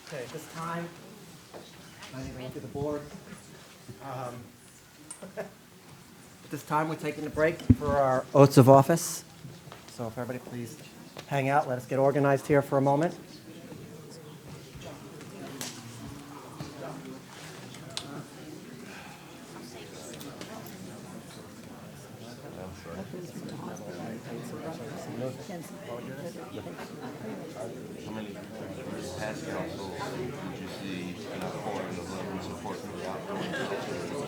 Okay, at this time, I need to look at the board. At this time, we're taking a break for our oaths of office. So if everybody please hang out, let us get organized here for a moment. Past council, did you see an outpouring of love and support from the outgoing council?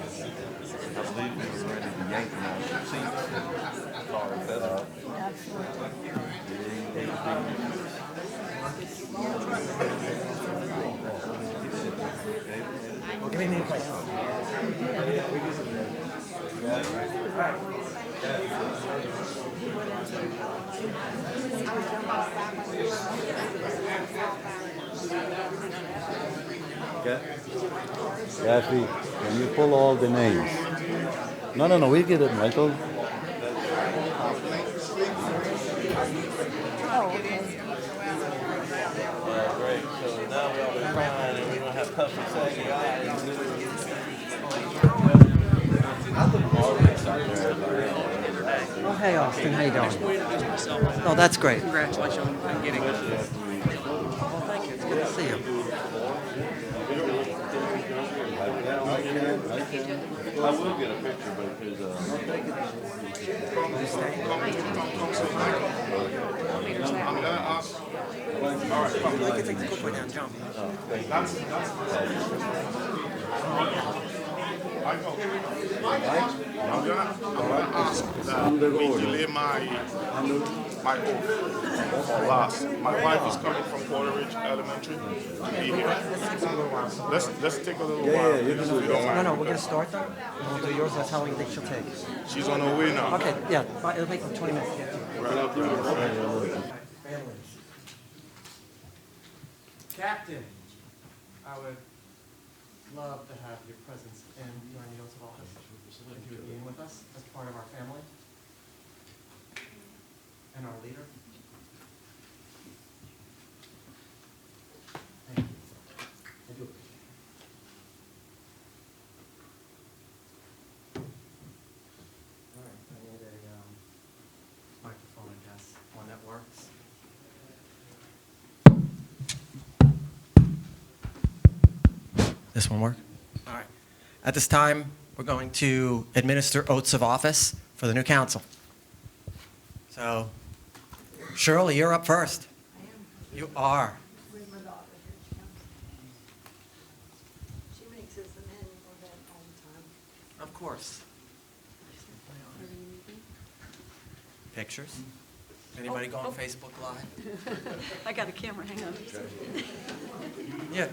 I believe we were ready to yank them out of their seats. Tar and feather. Kathy, can you pull all the names? No, we get it, Michael. Great, so now we all be crying and we don't have puffy saggy eyes. Oh, hey, Austin, how you doing? Oh, that's great. Congratulations on getting it. Well, thank you, it's good to see you. I will get a picture, but because, I'm gonna ask that we delay my oath for last. My wife is coming from Porter Ridge Elementary to be here. Let's take a little while. you can do that. No, we're going to start though. And we'll do yours. That's how long you think she'll take. She's on her way now. Okay, yeah, it'll take like 20 minutes. Captain, I would love to have your presence in during the oath of office. If you would be in with us as part of our family and our leader. Thank you. I do appreciate it. All right, I need a microphone, I guess, one that works. This one work? All right. At this time, we're going to administer oaths of office for the new council. So, Shirley, you're up first. I am. You are. Where's my daughter? Here she comes. She makes us an annual event all the time. Of course. Pictures? Anybody go on Facebook Live? I got a camera, hang on. Yeah.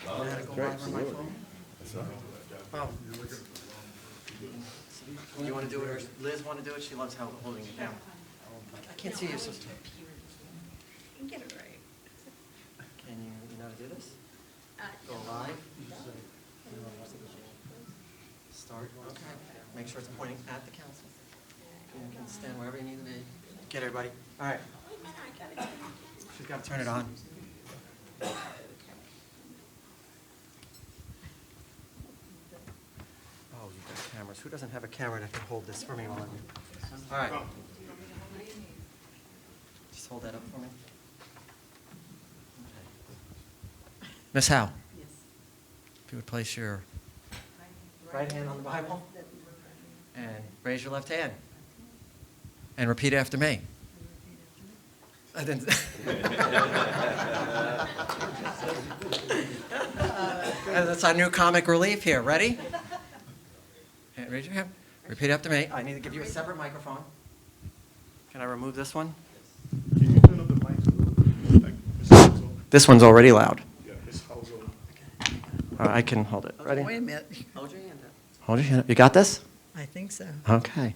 I had to go live on my phone? Oh. You want to do it, or Liz want to do it? She loves holding it down. I can't see your sister. Get it right. Can you know how to do this? Go live. Start, okay. Make sure it's pointing at the council. You can stand wherever you need to be. Get everybody. All right. She's got to turn it on. Oh, you've got cameras. Who doesn't have a camera that can hold this for me while I'm... All right. Just hold that up for me. Okay. Miss Howe? Yes. If you would place your right hand on the Bible and raise your left hand and repeat after me. I didn't. That's our new comic relief here. Ready? And raise your hand. Repeat after me. I need to give you a separate microphone. Can I remove this one? Can you turn up the mic a little bit? Like Ms. Household? This one's already loud. Yeah, Ms. Household. I can hold it. Ready? Wait a minute. Hold your hand up. Hold your hand up. You got this? I think so. Okay.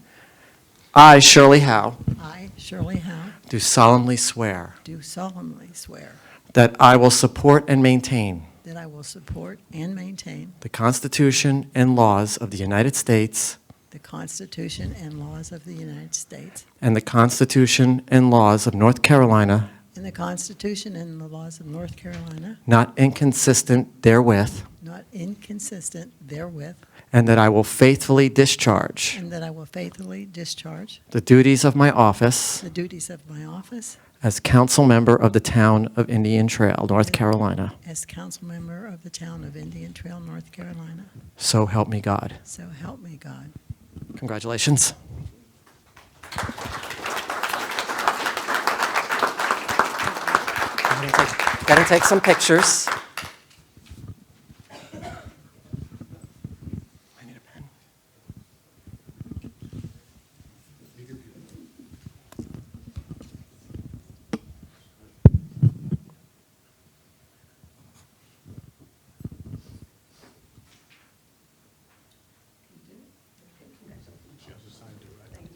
I, Shirley Howe, I, Shirley Howe, do solemnly swear do solemnly swear that I will support and maintain that I will support and maintain the Constitution and laws of the United States the Constitution and laws of the United States and the Constitution and laws of North Carolina, and the Constitution and the laws of North Carolina, not inconsistent therewith, not inconsistent therewith, and that I will faithfully discharge and that I will faithfully discharge the duties of my office the duties of my office as council member of the town of Indian Trail, North Carolina. as council member of the town of Indian Trail, North Carolina. So help me God. So help me God. Congratulations. Gotta take some pictures. I need a pen.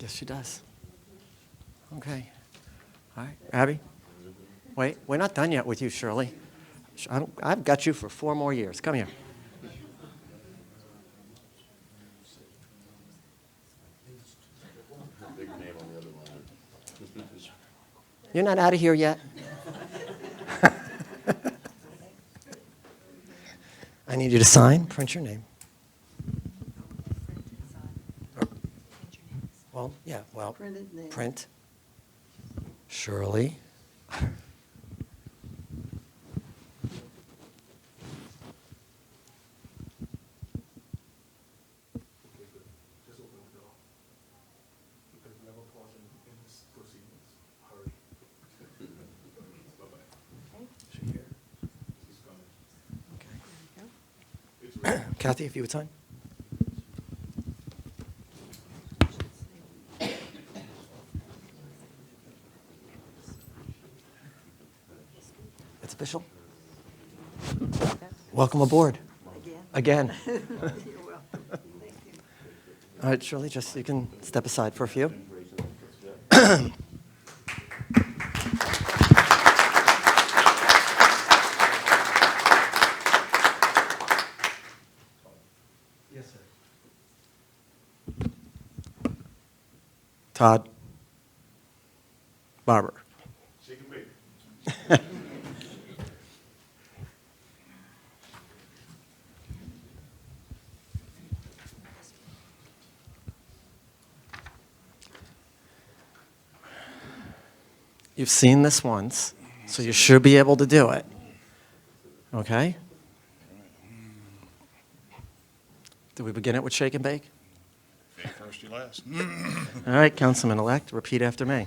Yes, she does. Okay. All right, Abby? Wait, we're not done yet with you, Shirley. I've got you for 4 more years. Come here. You're not out of here yet? I need you to sign, print your name. Well, yeah, well, Printed name. print. Shirley. Kathy, if you would sign. It's official. Welcome aboard. Again. All right, Shirley, just you can step aside for a few. Yes, sir. Todd Barber. You've seen this once, so you should be able to do it. Okay? Do we begin it with shake and bake? First you last. All right, Councilman-elect, repeat after me.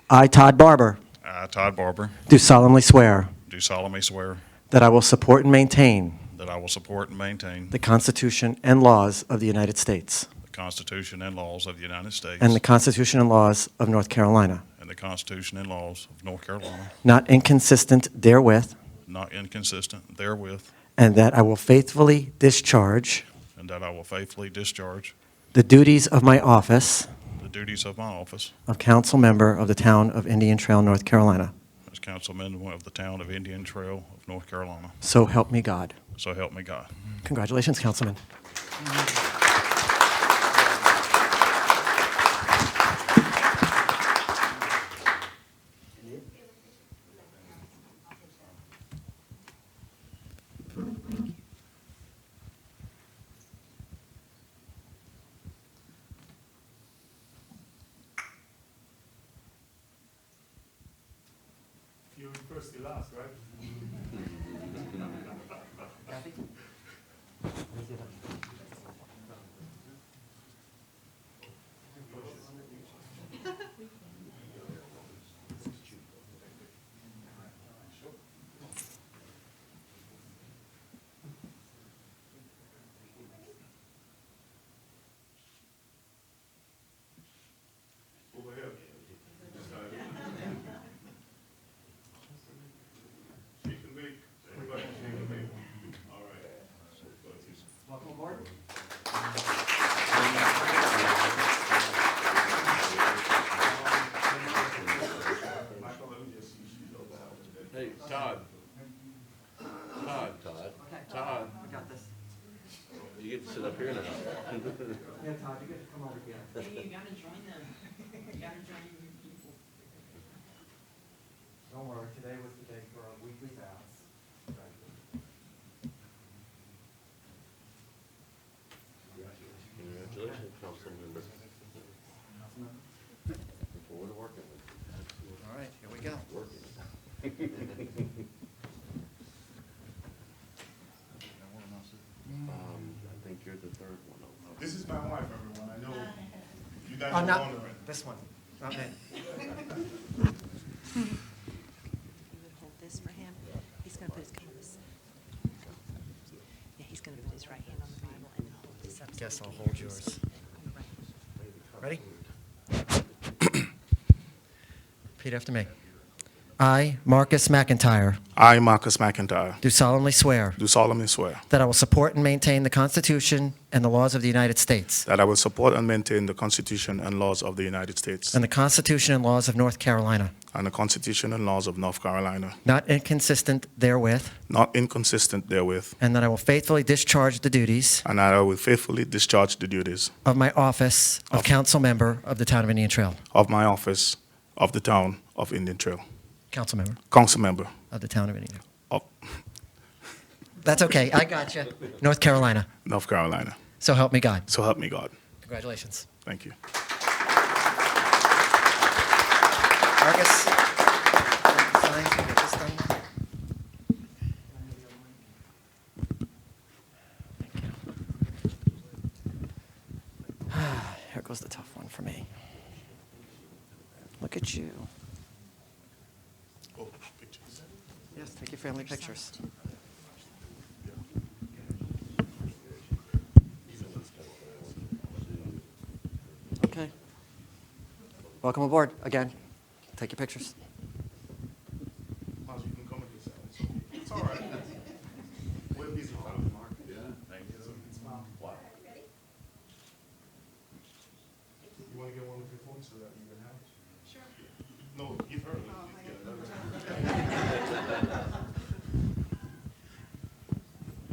I, Todd Barber, I, Todd Barber, do solemnly swear do solemnly swear that I will support and maintain that I will support and maintain the Constitution and laws of the United States the Constitution and laws of the United States and the Constitution and laws of North Carolina, and the Constitution and laws of North Carolina, not inconsistent therewith, not inconsistent therewith, and that I will faithfully discharge and that I will faithfully discharge the duties of my office the duties of my office of council member of the town of Indian Trail, North Carolina. as councilman of the town of Indian Trail of North Carolina. So help me God. So help me God. Congratulations, Councilman. You're first to last, right? Over here. Shake and bake. Everybody shake and bake. All right. Welcome aboard. Michael, let me just use you over here. Hey, Todd. Todd. We got this. You get to sit up here now. Yeah, Todd, you get to come over here. You gotta join them. You gotta join your people. Don't worry, today was the day for our weekly vows. Congratulations, council member. Looking forward to working with you. All right, here we go. I think you're the third one over. This is my wife, everyone. I know you guys Oh, are not, wondering. this one, not me. You would hold this for him. He's going to put his canvas. Yeah, he's going to put his right hand on the Bible and then hold this up. Guess I'll hold yours. Ready? Repeat after me. I, Marcus McIntyre, I, Marcus McIntyre, do solemnly swear do solemnly swear that I will support and maintain the Constitution and the laws of the United States that I will support and maintain the Constitution and laws of the United States and the Constitution and laws of North Carolina, and the Constitution and laws of North Carolina, not inconsistent therewith, not inconsistent therewith, and that I will faithfully discharge the duties and that I will faithfully discharge the duties of my office of council member of the town of Indian Trail. of my office of the town of Indian Trail. Council member Council member of the town of Indian Trail. of That's okay, I got you. North Carolina. North Carolina. So help me God. So help me God. Congratulations. Thank you. Marcus, sign, get this done. Here goes the tough one for me. Look at you. Oh, pictures. Yes, take your family pictures. Okay. Welcome aboard again. Take your pictures. Miles, you can come with yourself. It's all right. We're busy fellows, Mark. Yeah, thank you. Wow. You want to get one of your phones so that you can have it? Sure. No, give her.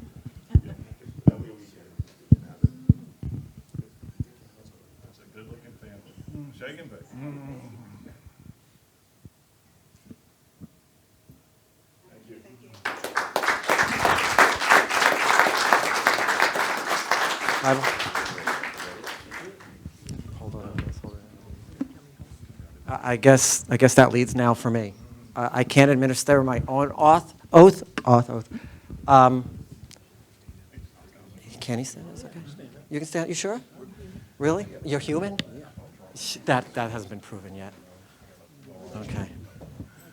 That way we can have it. That's a good-looking family. Shake and bake. Bible. Hold on. Hold on. I guess that leads now for me. I can't administer my own oath. Can he stand? It's okay. You can stand. You sure? Really? You're human? That hasn't been proven yet. Okay.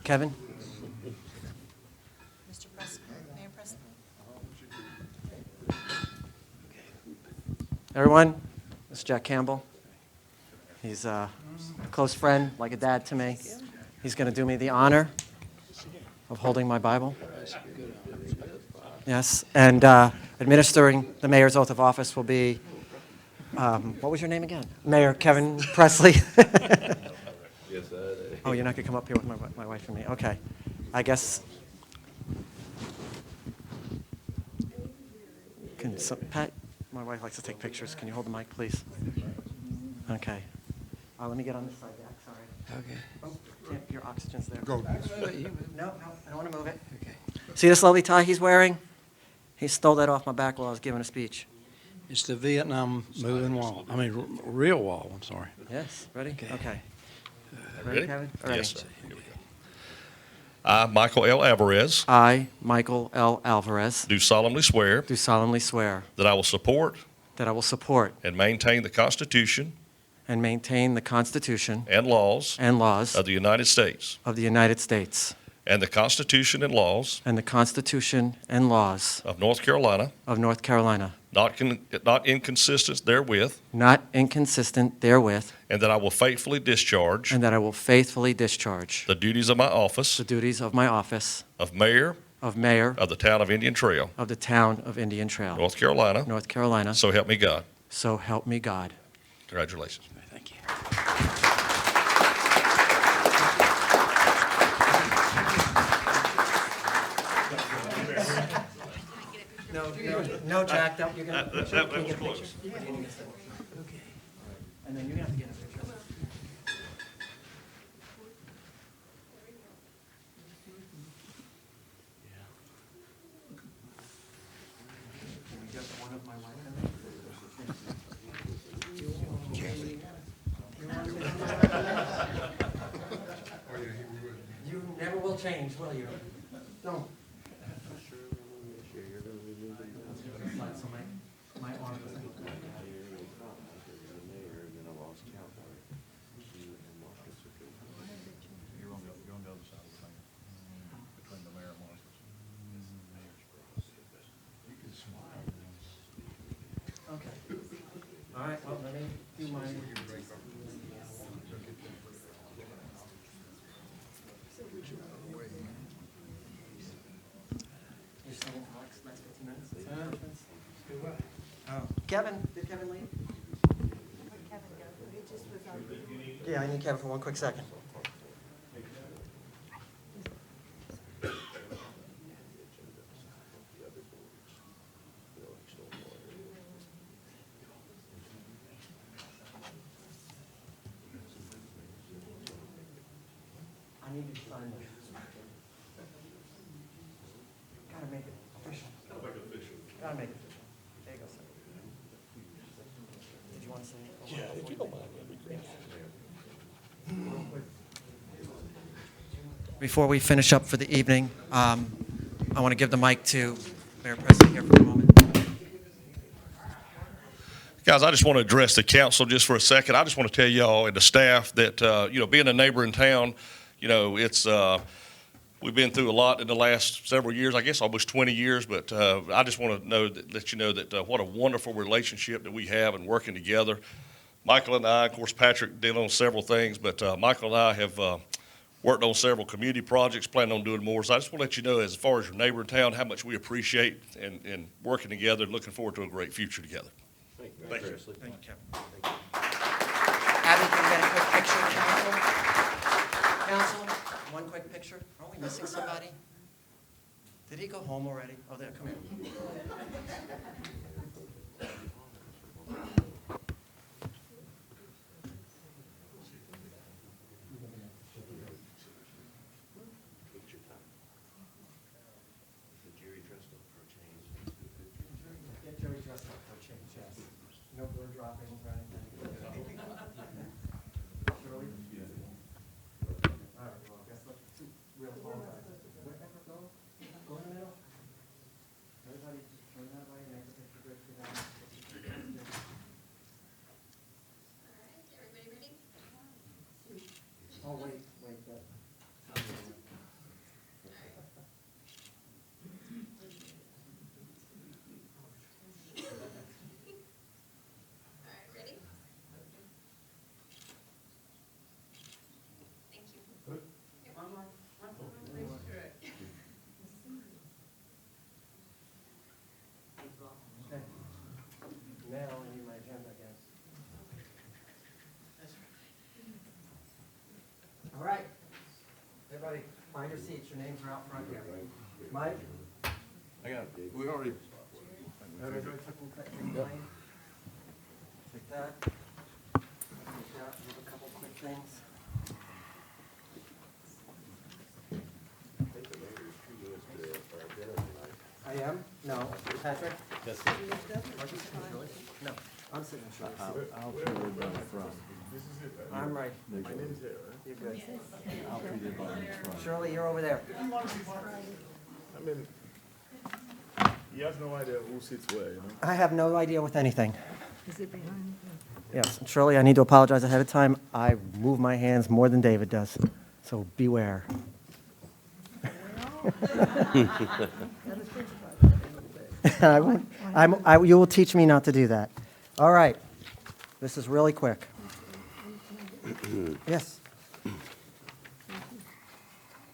Kevin? Mr. President, Mayor President. Everyone, this is Jack Campbell. He's a close friend, like a dad to me. He's going to do me the honor of holding my Bible. Yes, and administering the mayor's oath of office will be, what was your name again? Mayor Kevin Presley. Oh, you're not going to come up here with my wife and me? Okay. I guess. Pat, my wife likes to take pictures. Can you hold the mic, please? Okay. Let me get on this side, Jack. Sorry. Okay. Oh, Tim, your oxygen's there. Go. No, I don't want to move it. Okay. See this lovely tie he's wearing? He stole that off my back while I was giving a speech. It's the Vietnam moving wall. I mean, real wall, I'm sorry. Yes, ready? Okay. Ready? Kevin? Yes, sir. Here we go. I, Michael L. Alvarez, I, Michael L. Alvarez, do solemnly swear do solemnly swear that I will support that I will support and maintain the Constitution and maintain the Constitution and laws and laws of the United States of the United States and the Constitution and laws and the Constitution and laws of North Carolina, of North Carolina, not inconsistent therewith, not inconsistent therewith, and that I will faithfully discharge and that I will faithfully discharge the duties of my office the duties of my office of mayor of mayor of the town of Indian Trail, of the town of Indian Trail, North Carolina. North Carolina. So help me God. So help me God. Congratulations. Thank you. No, Jack, you're That was close. And then you're going to have to get a picture. Can we get one of my wife and me? You change, will you? Don't. So my arm doesn't look like that. You're on the other side of the thing, between the mayor and Marcus. You can smile. Okay. All right, well, let me do my. You're saying Alex, next 15 minutes? Oh. Kevin, did Kevin leave? Yeah, I need Kevin for one quick second. I need you to sign this. Gotta make it official. Gotta make it official. Gotta make it official. There you go, sir. Did you want to say? Yeah, if you don't mind, that'd be great. Before we finish up for the evening, I want to give the mic to Mayor Presley here for a moment. Guys, I just want to address the council just for a second. I just want to tell y'all and the staff that, being a neighboring town, it's, we've been through a lot in the last several years, I guess almost 20 years, but I just want to let you know that what a wonderful relationship that we have and working together. Michael and I, of course, Patrick dealing on several things, but Michael and I have worked on several community projects, planning on doing more. So I just want to let you know, as far as your neighboring town, how much we appreciate and working together and looking forward to a great future together. Thank you. Thank you, Kevin. Abby, can we get a quick picture, council? Council, one quick picture. Are we missing somebody? Did he go home already? Oh, there, come here. Get Jerry dressed up for a change, yes. No blood droppings or anything. Shirley? All right, well, I guess let's do real tall guys. Wherever go, go in the middle. Everybody just turn that way, make the picture good for them. Everybody ready? Oh, wait, that. All right, ready? Thank you. One more. Okay. Now I need my agenda again. All right. Everybody, find your seats. Your names are out front here. Mike? I got, we already. Everybody took mine? Take that. Take that. Move a couple quick things. I am? No. Patrick? Yes. No, I'm sitting in Shirley's seat. I'll put it by the front. I'm right. My name's there, You're good. I'll put it by the front. Shirley, you're over there. I mean, he has no idea who sits where, you know? I have no idea with anything. Is it behind? Yes, and Shirley, I need to apologize ahead of time. I move my hands more than David does, so beware. You will teach me not to do that. All right, this is really quick. Yes.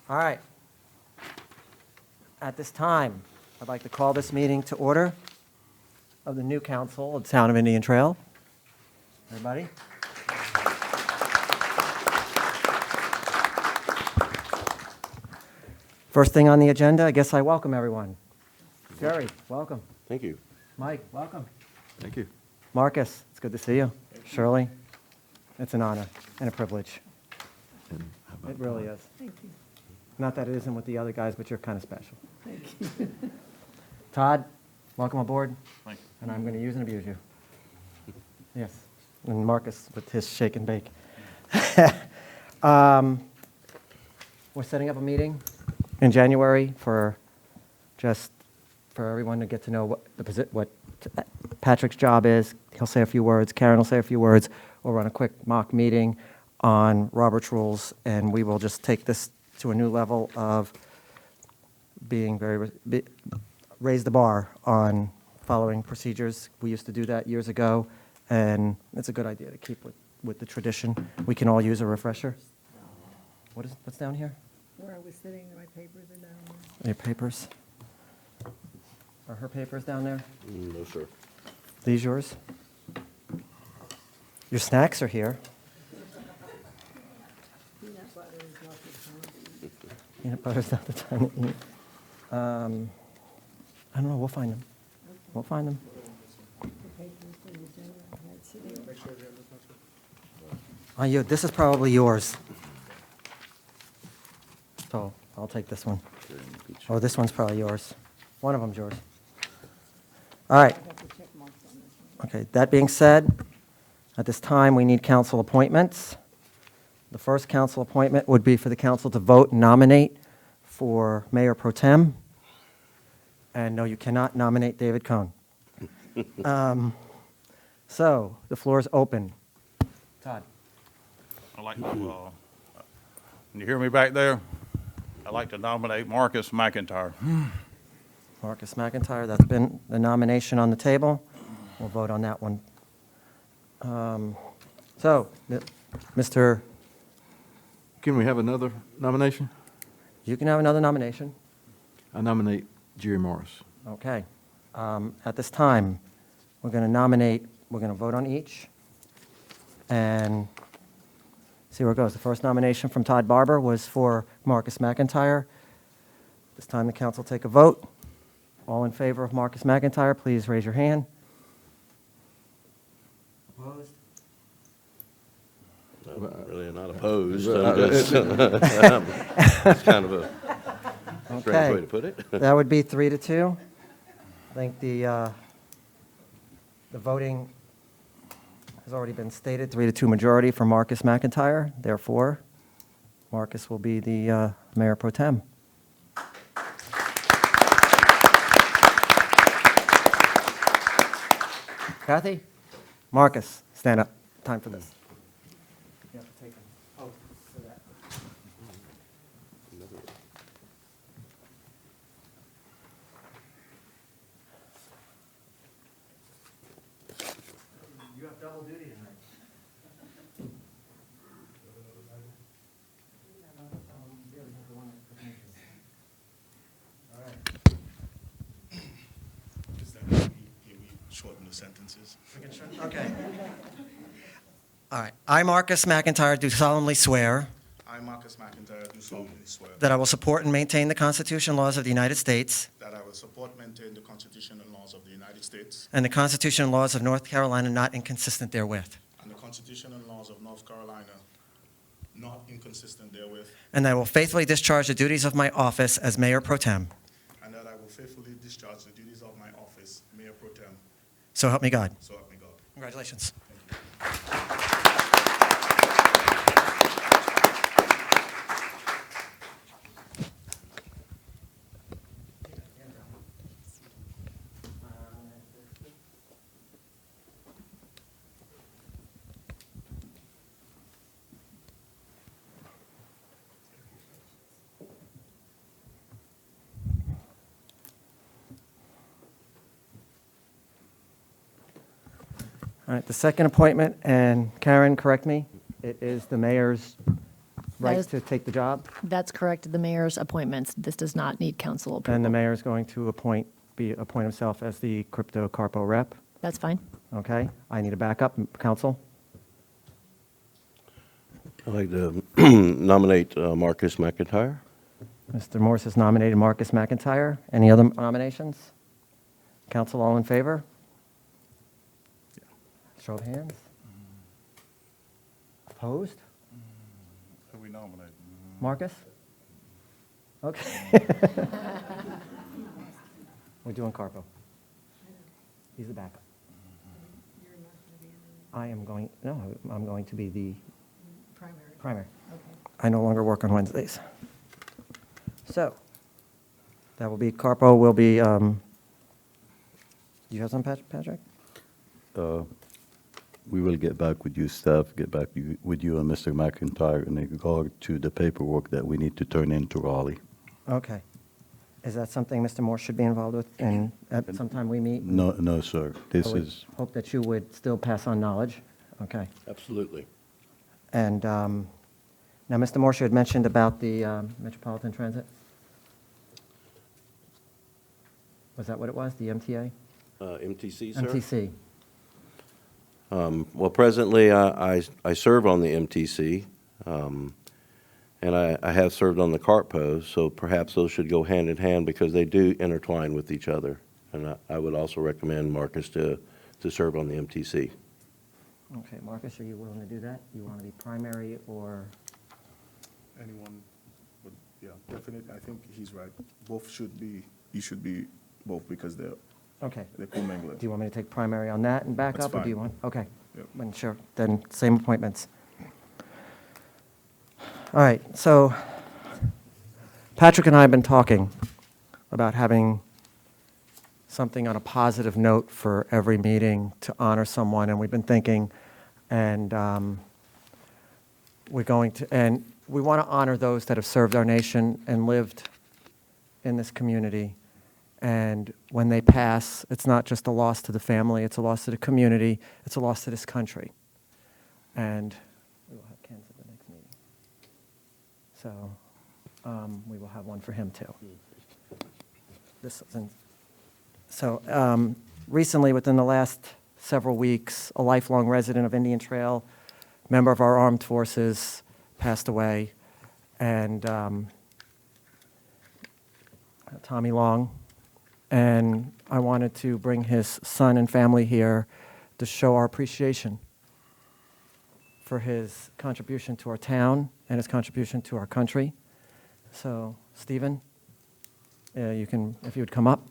All right. At this time, I'd like to call this meeting to order of the new council of the Town of Indian Trail. Everybody? First thing on the agenda, I guess I welcome everyone. Jerry, welcome. Thank you. Mike, welcome. Thank you. Marcus, it's good to see you. Shirley, it's an honor and a privilege. It really is. Thank you. Not that it isn't with the other guys, but you're kind of special. Thank you. Todd, welcome aboard. Thank you. And I'm going to use and abuse you. Yes. And Marcus with his shake and bake. We're setting up a meeting in January for everyone to get to know what Patrick's job is. He'll say a few words, Karen will say a few words. We'll run a quick mock meeting on Robert's rules, and we will just take this to a new level of being raise the bar on following procedures. We used to do that years ago, and it's a good idea to keep with the tradition. We can all use a refresher. What's down here? Where I was sitting, my papers are down there. Your papers? Are her papers down there? No, sir. These yours? Your snacks are here. Peanut butter is not the time. Peanut butter's not the time to eat. I don't know, we'll find them. We'll find them. The papers and the agenda I had sitting. This is probably yours. So I'll take this one. Oh, this one's probably yours. One of them's yours. All right. I got the check marks on this one. Okay, that being said, at this time, we need council appointments. The first council appointment would be for the council to vote and nominate for Mayor Pro Tem. And no, you cannot nominate David Cohn. So, the floor is open. Todd? I'd like to, can you hear me back there? I'd like to nominate Marcus McIntyre. Marcus McIntyre, that's been the nomination on the table. We'll vote on that one. Mr. Can we have another nomination? You can have another nomination. I nominate Jerry Morris. Okay. At this time, we're going to vote on each and see where it goes. The first nomination from Todd Barber was for Marcus McIntyre. This time the council take a vote. All in favor of Marcus McIntyre, please raise your hand. Opposed? I'm really not opposed. It's kind of a strange way to put it. That would be 3-2. I think the voting has already been stated, 3-2 majority for Marcus McIntyre. Therefore, Marcus will be the Mayor Pro Tem. Kathy? Marcus, stand up. Time for this. You have to take an oath for that. You have double duty tonight. All right. Shorten the sentences. Okay. All right. I, Marcus McIntyre, do solemnly swear I, Marcus McIntyre, do solemnly swear that I will support and maintain the Constitution and laws of the United States that I will support and maintain the Constitution and laws of the United States and the Constitution and laws of North Carolina, not inconsistent therewith, and the Constitution and laws of North Carolina, not inconsistent therewith, and that I will faithfully discharge the duties of my office as Mayor Pro Tem. and that I will faithfully discharge the duties of my office, Mayor Pro Tem. So help me God. So help me God. Congratulations. All right, the second appointment, and Karen, correct me, it is the mayor's right is- to take the job, That's correct, the mayor's appointments. This does not need council approval. and the mayor is going to appoint himself as the Crypto Carpo rep. That's fine. Okay, I need a backup, council. I'd like to nominate Marcus McIntyre. Mr. Morse has nominated Marcus McIntyre. Any other nominations? Council, all in favor? Show of hands. Opposed? Who we nominate? Marcus? Okay. We're doing Carpo. He's the backup. I'm going to be the primary. I no longer work on Wednesdays. So, That will be, Carpo will be, do you have some, Patrick? We will get back with you, staff, get back with you and Mr. McIntyre in regard to the paperwork that we need to turn into Raleigh. Okay. Is that something Mr. Moore should be involved with, and at some time we meet? No, no, sir. This I would is, hope that you would still pass on knowledge. Okay. Absolutely. And now, Mr. Morse, you had mentioned about the Metropolitan Transit? Was that what it was, the MTA? MTC, sir? MTC. Well, presently, I serve on the MTC, and I have served on the CARTPO, so perhaps those should go hand in hand because they do intertwine with each other. And I would also recommend Marcus to serve on the MTC. Okay, Marcus, are you willing to do that? You want to be primary or? Anyone would, yeah, definitely, I think he's right. Both should be, you should be both because they're Okay. commingling. Do you want me to take primary on that and back That's up, or do you fine. want? Okay. Yep. Then sure, then same appointments. All right, so Patrick and I have been talking about having something on a positive note for every meeting to honor someone, and we've been thinking, and we're going to, and we want to honor those that have served our nation and lived in this community. And when they pass, it's not just a loss to the family, it's a loss to the community, it's a loss to this country. And we will have Ken's at the next meeting. So we will have one for him too. This isn't, so recently, within the last several weeks, a lifelong resident of Indian Trail, member of our armed forces, passed away. And Tommy Long. And I wanted to bring his son and family here to show our appreciation for his contribution to our town and his contribution to our country. So, Stephen, you can, if you would come up.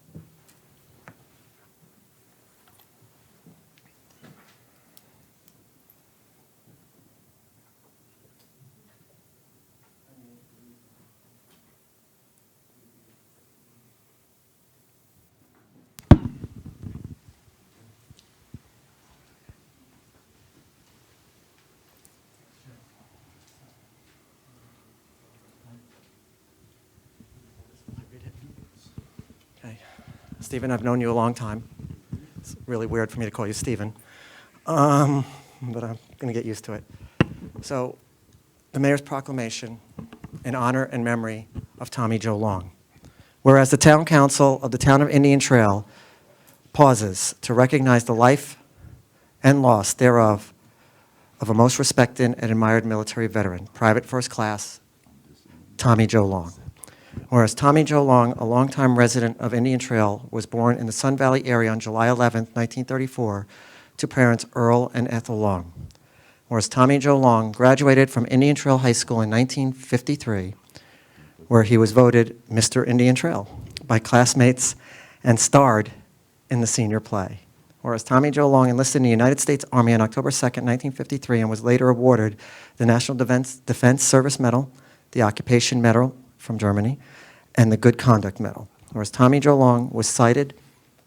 Okay. Stephen, I've known you a long time. It's really weird for me to call you Stephen, but I'm going to get used to it. So, the mayor's proclamation in honor and memory of Tommy Joe Long. Whereas the town council of the town of Indian Trail pauses to recognize the life and loss thereof of a most respected and admired military veteran, Private First Class Tommy Joe Long. Whereas Tommy Joe Long, a longtime resident of Indian Trail, was born in the Sun Valley area on July 11, 1934, to parents Earl and Ethel Long. Whereas Tommy Joe Long graduated from Indian Trail High School in 1953, where he was voted Mr. Indian Trail by classmates and starred in the senior play. Whereas Tommy Joe Long enlisted in the United States Army on October 2, 1953, and was later awarded the National Defense Service Medal, the Occupation Medal from Germany, and the Good Conduct Medal. Whereas Tommy Joe Long was cited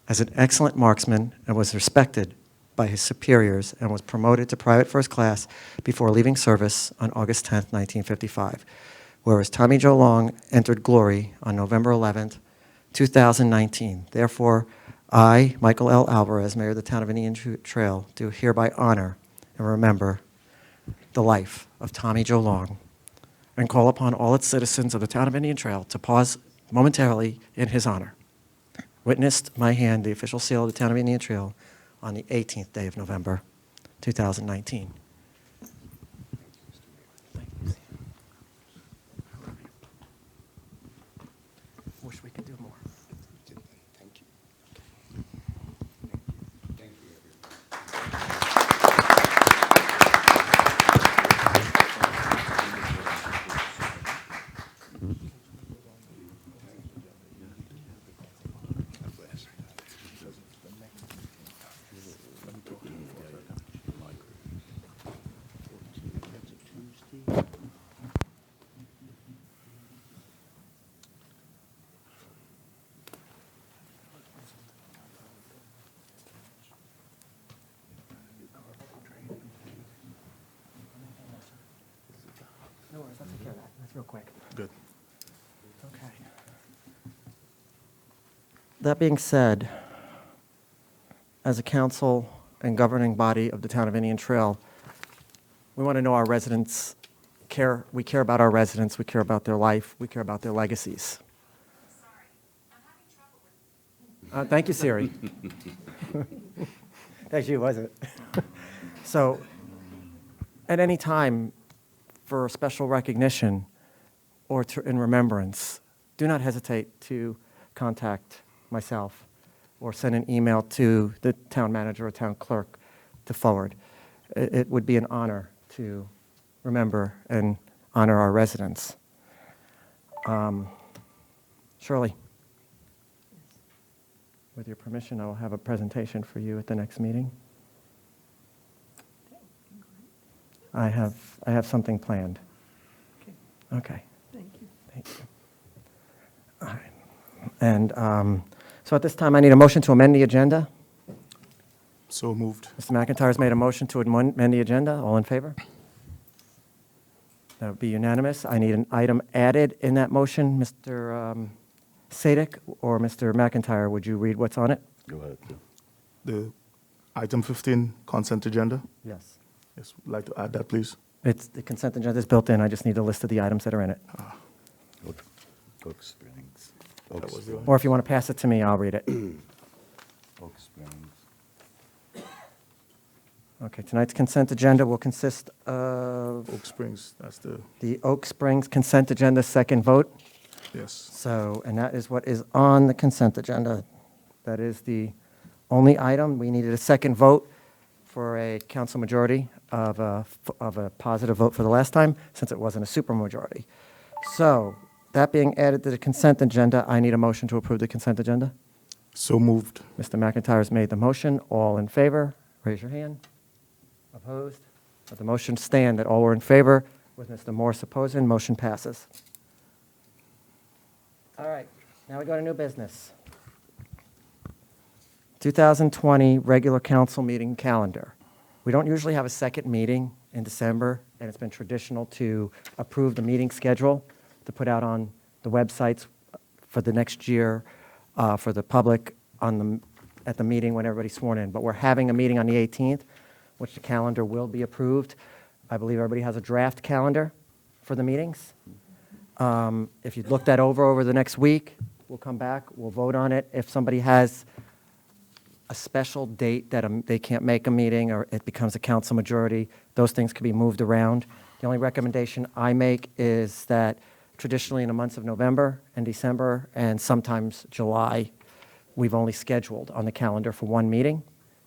as an excellent marksman and was respected by his superiors and was promoted to Private First Class before leaving service on August 10, 1955. Whereas Tommy Joe Long entered glory on November 11, 2019. Therefore, I, Michael L. Alvarez, Mayor of the Town of Indian Trail, do hereby honor and remember the life of Tommy Joe Long and call upon all its citizens of the Town of Indian Trail to pause momentarily in his honor. Witnessed my hand, the official seal of the Town of Indian Trail, on the 18th day of November, 2019. Wish we could do more. Thank you. real quick. Good. Okay. That being said, as a council and governing body of the town of Indian Trail, we want to know our residents care. We care about our residents. We care about their life. We care about their legacies. Thank you, Siri. That's you, was it? So, at any time, for special recognition or in remembrance, do not hesitate to contact myself or send an email to the town manager or town clerk to forward. It would be an honor to remember and honor our residents. Shirley, with your permission, I will have a presentation for you at the next meeting. I have something planned. Okay. Thank you. Thank you. All right. And so at this time, I need a motion to amend the agenda. So moved. Mr. McIntyre's made a motion to amend the agenda. All in favor? That would be unanimous. I need an item added in that motion. Mr. Sadik or Mr. McIntyre, would you read what's on it? Go ahead. The item 15, consent agenda. Yes. Yes, would like to add that, please. It's, the consent agenda is built in. I just need a list of the items that are in it. Oak Springs. That was the one. Or if you want to pass it to me, I'll read it. Oak Springs. Okay, tonight's consent agenda will consist of Oak Springs, that's the, the Oak Springs consent agenda second vote. yes. So, and that is what is on the consent agenda. That is the only item. We needed a second vote for a council majority of a positive vote for the last time, since it wasn't a supermajority. So, that being added to the consent agenda, I need a motion to approve the consent agenda. So moved. Mr. McIntyre's made the motion. All in favor, raise your hand. Opposed? Let the motion stand that all were in favor, with Mr. Morse opposing. Motion passes. All right, now we go to new business. 2020 regular council meeting calendar. We don't usually have a second meeting in December, and it's been traditional to approve the meeting schedule to put out on the websites for the next year for the public at the meeting when everybody's sworn in. But we're having a meeting on the 18th, which the calendar will be approved. I believe everybody has a draft calendar for the meetings. If you've looked that over the next week, we'll come back, we'll vote on it. If somebody has a special date that they can't make a meeting or it becomes a council majority, those things can be moved around. The only recommendation I make is that traditionally in the months of November and December and sometimes July, we've only scheduled on the calendar for one meeting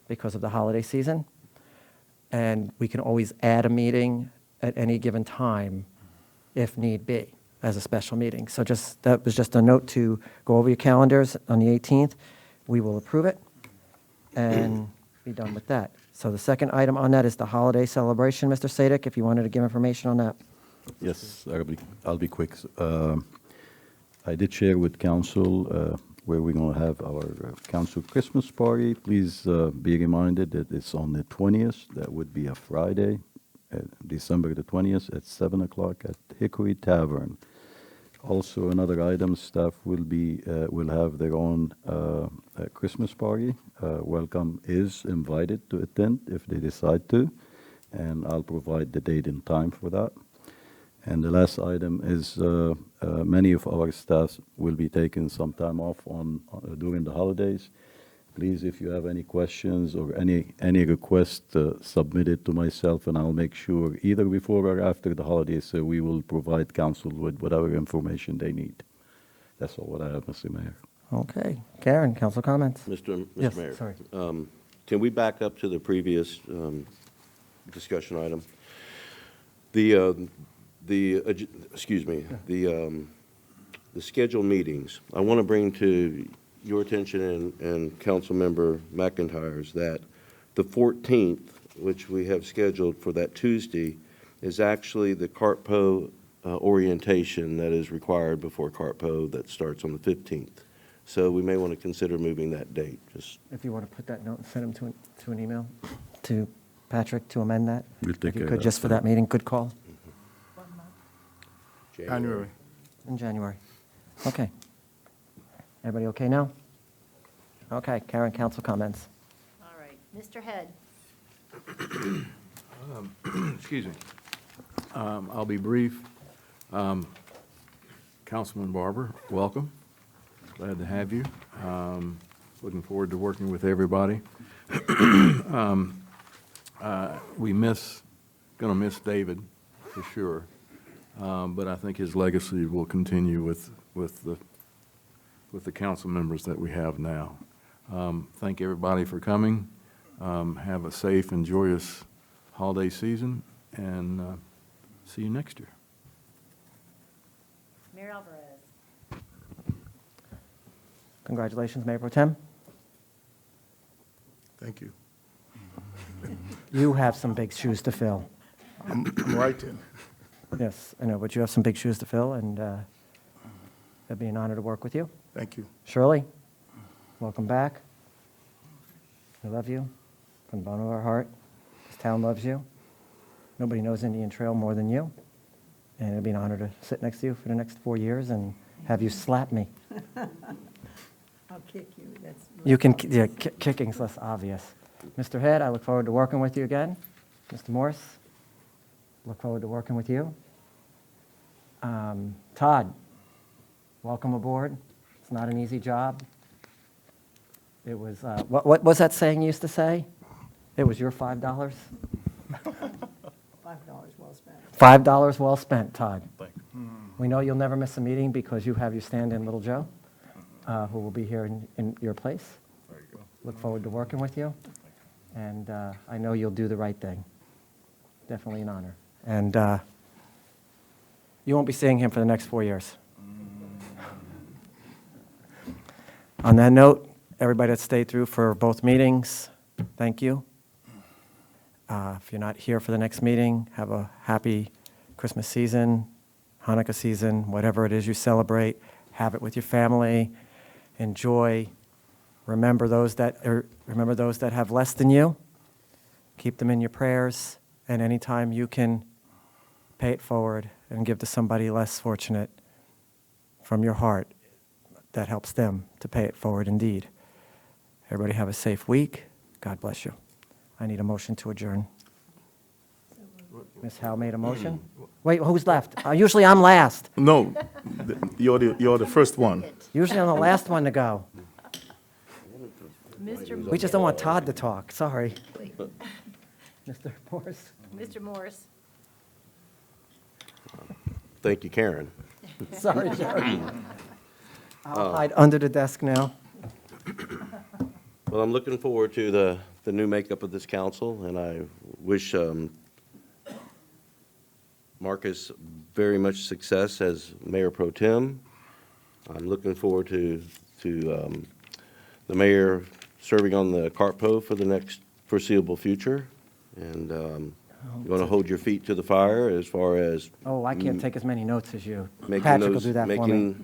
because of the holiday season. And we can always add a meeting at any given time if need be as a special meeting. So that was just a note to go over your calendars on the 18th. We will approve it and be done with that. So the second item on that is the holiday celebration, Mr. Sadik, if you wanted to give information on that. Yes, I'll be quick. I did share with council where we're going to have our council Christmas party. Please be reminded that it's on the 20th. That would be a Friday, December the 20th at 7 o'clock at Hickory Tavern. Also, another item, staff will have their own Christmas party. Welcome is invited to attend if they decide to, and I'll provide the date and time for that. And the last item is many of our staff will be taking some time off during the holidays. Please, if you have any questions or any requests, submit it to myself, and I'll make sure either before or after the holidays, we will provide council with whatever information they need. That's all what I have, Mr. Mayor. Okay. Karen, council comments? Mr. Yes, Mayor. sorry. Can we back up to the previous discussion item? The scheduled meetings. I want to bring to your attention and Councilmember McIntyre's that the 14th, which we have scheduled for that Tuesday, is actually the CARTPO orientation that is required before CARTPO that starts on the 15th. So we may want to consider moving that date. Just If you want to put that note and send them to an email to Patrick to amend that. We'll take If you care of could, that, just for sir. that meeting, good call. January. In January. Okay. Everybody okay now? Okay, Karen, council comments. All right. Mr. Head? Excuse me. I'll be brief. Councilman Barber, welcome. Glad to have you. Looking forward to working with everybody. Gonna miss David for sure. But I think his legacy will continue with the council members that we have now. Thank everybody for coming. Have a safe and joyous holiday season, and see you next year. Mayor Alvarez? Congratulations, Mayor Pro Tem. Thank you. You have some big shoes to fill. I'm right in. Yes, I know, but you have some big shoes to fill, and it'd be an honor to work with you. Thank you. Shirley, welcome back. We love you from the bottom of our heart. This town loves you. Nobody knows Indian Trail more than you, and it'd be an honor to sit next to you for the next 4 years and have you slap me. I'll kick you, that's. You can, yeah, kicking's less obvious. Mr. Head, I look forward to working with you again. Mr. Morse, look forward to working with you. Todd, welcome aboard. It's not an easy job. It was, what was that saying you used to say? It was your $5? $5 well spent. $5 well spent, Todd. We know you'll never miss a meeting because you have your stand-in Little Joe, who will be here in your place. There you go. Look forward to working with you, and I know you'll do the right thing. Definitely an honor. And you won't be seeing him for the next 4 years. On that note, everybody that stayed through for both meetings, thank you. If you're not here for the next meeting, have a happy Christmas season, Hanukkah season, whatever it is you celebrate. Have it with your family. Enjoy. Remember those that have less than you. Keep them in your prayers. And anytime you can pay it forward and give to somebody less fortunate from your heart, that helps them to pay it forward indeed. Everybody have a safe week. God bless you. I need a motion to adjourn. Ms. Howe made a motion? Wait, who's left? Usually I'm last. No, you're the first one. Usually I'm the last one to go. Mr. We just don't want Todd to talk, sorry. Mr. Morse? Mr. Morse? Thank you, Karen. Sorry, Jerry. I'll hide under the desk now. Well, I'm looking forward to the new makeup of this council, and I wish Marcus very much success as Mayor Pro Tem. I'm looking forward to the mayor serving on the CARPO for the next foreseeable future, and you want to hold your feet to the fire as far as Oh, I can't take as many notes as you. making Patrick will those, do that for me.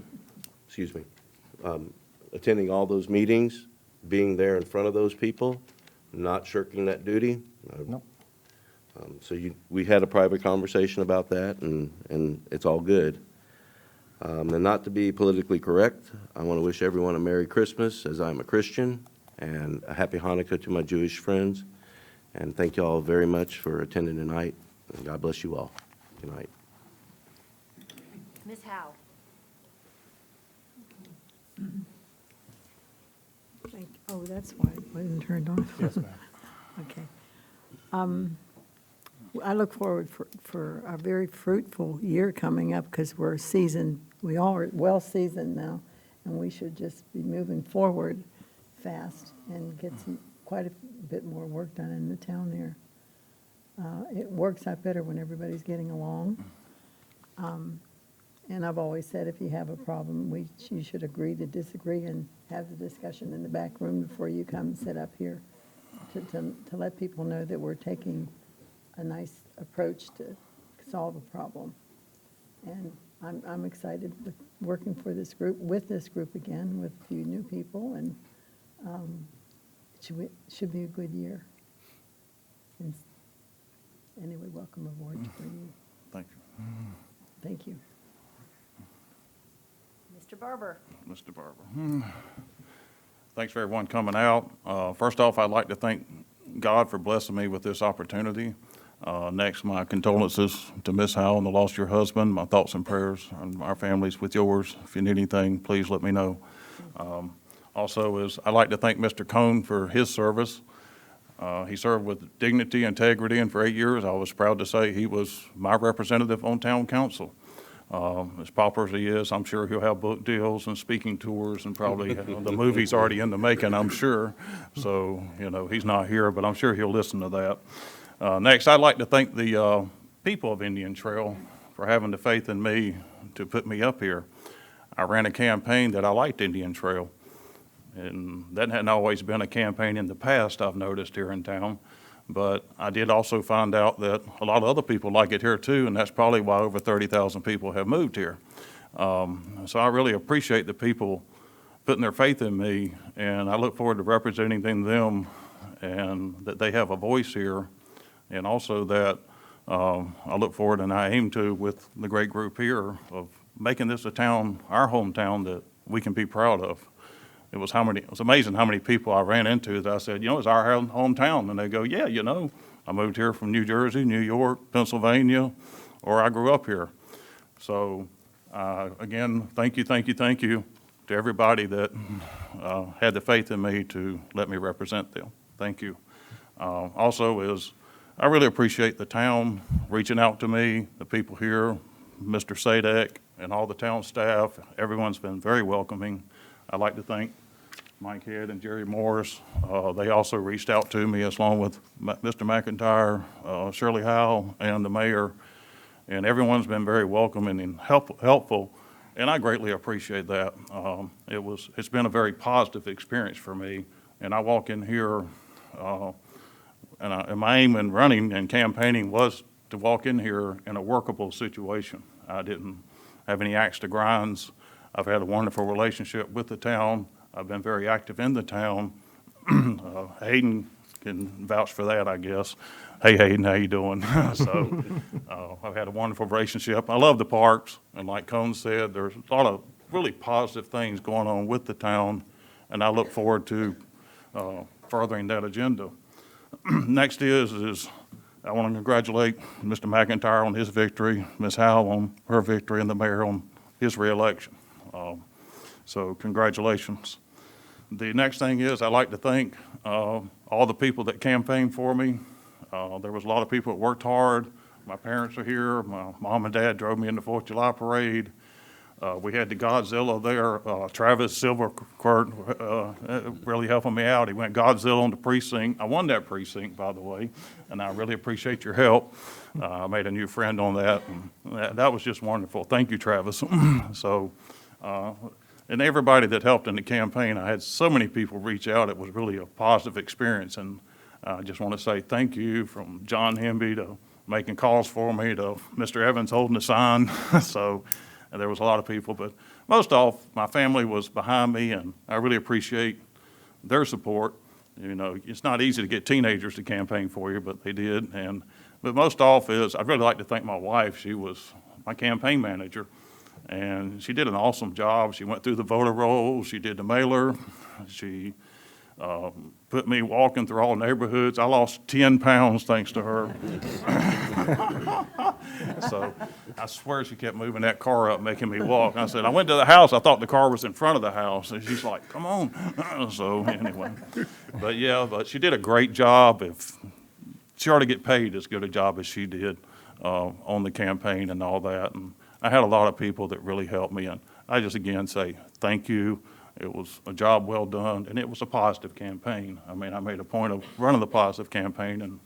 excuse me, attending all those meetings, being there in front of those people, not shirking that duty. Nope. So we had a private conversation about that, and it's all good. And not to be politically correct, I want to wish everyone a Merry Christmas, as I'm a Christian, and a Happy Hanukkah to my Jewish friends. And thank you all very much for attending tonight, and God bless you all. Good night. Ms. Howe? Oh, that's why it wasn't turned on. Yes, ma'am. Okay. I look forward for a very fruitful year coming up because we're seasoned, we all are well seasoned now, and we should just be moving forward fast and get quite a bit more work done in the town there. It works out better when everybody's getting along. And I've always said if you have a problem, you should agree to disagree and have the discussion in the back room before you come and sit up here to let people know that we're taking a nice approach to solve a problem. And I'm excited with working with this group again, with a few new people, and it should be a good year. And anyway, welcome aboard for you. Thank you. Thank you. Mr. Barber. Mr. Barber. Thanks for everyone coming out. First off, I'd like to thank God for blessing me with this opportunity. Next, my condolences to Miss Howell and the loss of your husband. My thoughts and prayers and our families with yours. If you need anything, please let me know. Also, I'd like to thank Mr. Cohn for his service. He served with dignity, integrity, and for 8 years, I was proud to say he was my representative on town council. As popular as he is, I'm sure he'll have book deals and speaking tours and probably the movie's already in the making, I'm sure. So, he's not here, but I'm sure he'll listen to that. Next, I'd like to thank the people of Indian Trail for having the faith in me to put me up here. I ran a campaign that I liked Indian Trail, and that hadn't always been a campaign in the past, I've noticed here in town. But I did also find out that a lot of other people like it here too, and that's probably why over 30,000 people have moved here. So I really appreciate the people putting their faith in me, and I look forward to representing them and that they have a voice here. And also that I look forward, and I aim to, with the great group here, of making this a town, our hometown, that we can be proud of. It was amazing how many people I ran into that I said, it's our hometown. And they go, yeah, I moved here from New Jersey, New York, Pennsylvania, or I grew up here. So again, thank you to everybody that had the faith in me to let me represent them. Thank you. Also I really appreciate the town reaching out to me, the people here, Mr. Sadek, and all the town staff. Everyone's been very welcoming. I'd like to thank Mike Head and Jerry Morris. They also reached out to me, along with Mr. McIntyre, Shirley Howell, and the mayor. And everyone's been very welcoming and helpful, and I greatly appreciate that. It's been a very positive experience for me. And I walk in here, and my aim in running and campaigning was to walk in here in a workable situation. I didn't have any axe to grinds. I've had a wonderful relationship with the town. I've been very active in the town. Hayden can vouch for that, I guess. Hey, Hayden, how you doing? So I've had a wonderful relationship. I love the parks, and like Cone said, there's a lot of really positive things going on with the town, and I look forward to furthering that agenda. Next is I want to congratulate Mr. McIntyre on his victory, Ms. Howell on her victory, and the mayor on his reelection. So congratulations. The next thing is I'd like to thank all the people that campaigned for me. There was a lot of people that worked hard. My parents are here. My mom and dad drove me in the 4th of July parade. We had the Godzilla there. Travis Silvercourt really helping me out. He went Godzilla on the precinct. I won that precinct, by the way, and I really appreciate your help. I made a new friend on that, and that was just wonderful. Thank you, Travis. And everybody that helped in the campaign, I had so many people reach out. It was really a positive experience, and I just want to say thank you, from John Hemby to making calls for me to Mr. Evans holding the sign. And there was a lot of people, but most all, my family was behind me, and I really appreciate their support. It's not easy to get teenagers to campaign for you, but they did. But most off I'd really like to thank my wife. She was my campaign manager, and she did an awesome job. She went through the voter rolls. She did the mailer. She put me walking through all neighborhoods. I lost 10 pounds thanks to her. So I swear she kept moving that car up, making me walk. I said, I went to the house. I thought the car was in front of the house. And she's like, come on. So anyway, but she did a great job. If she ought to get paid as good a job as she did on the campaign and all that. And I had a lot of people that really helped me. And I just again say thank you. It was a job well done, and it was a positive campaign. I mean, I made a point of running the positive campaign, and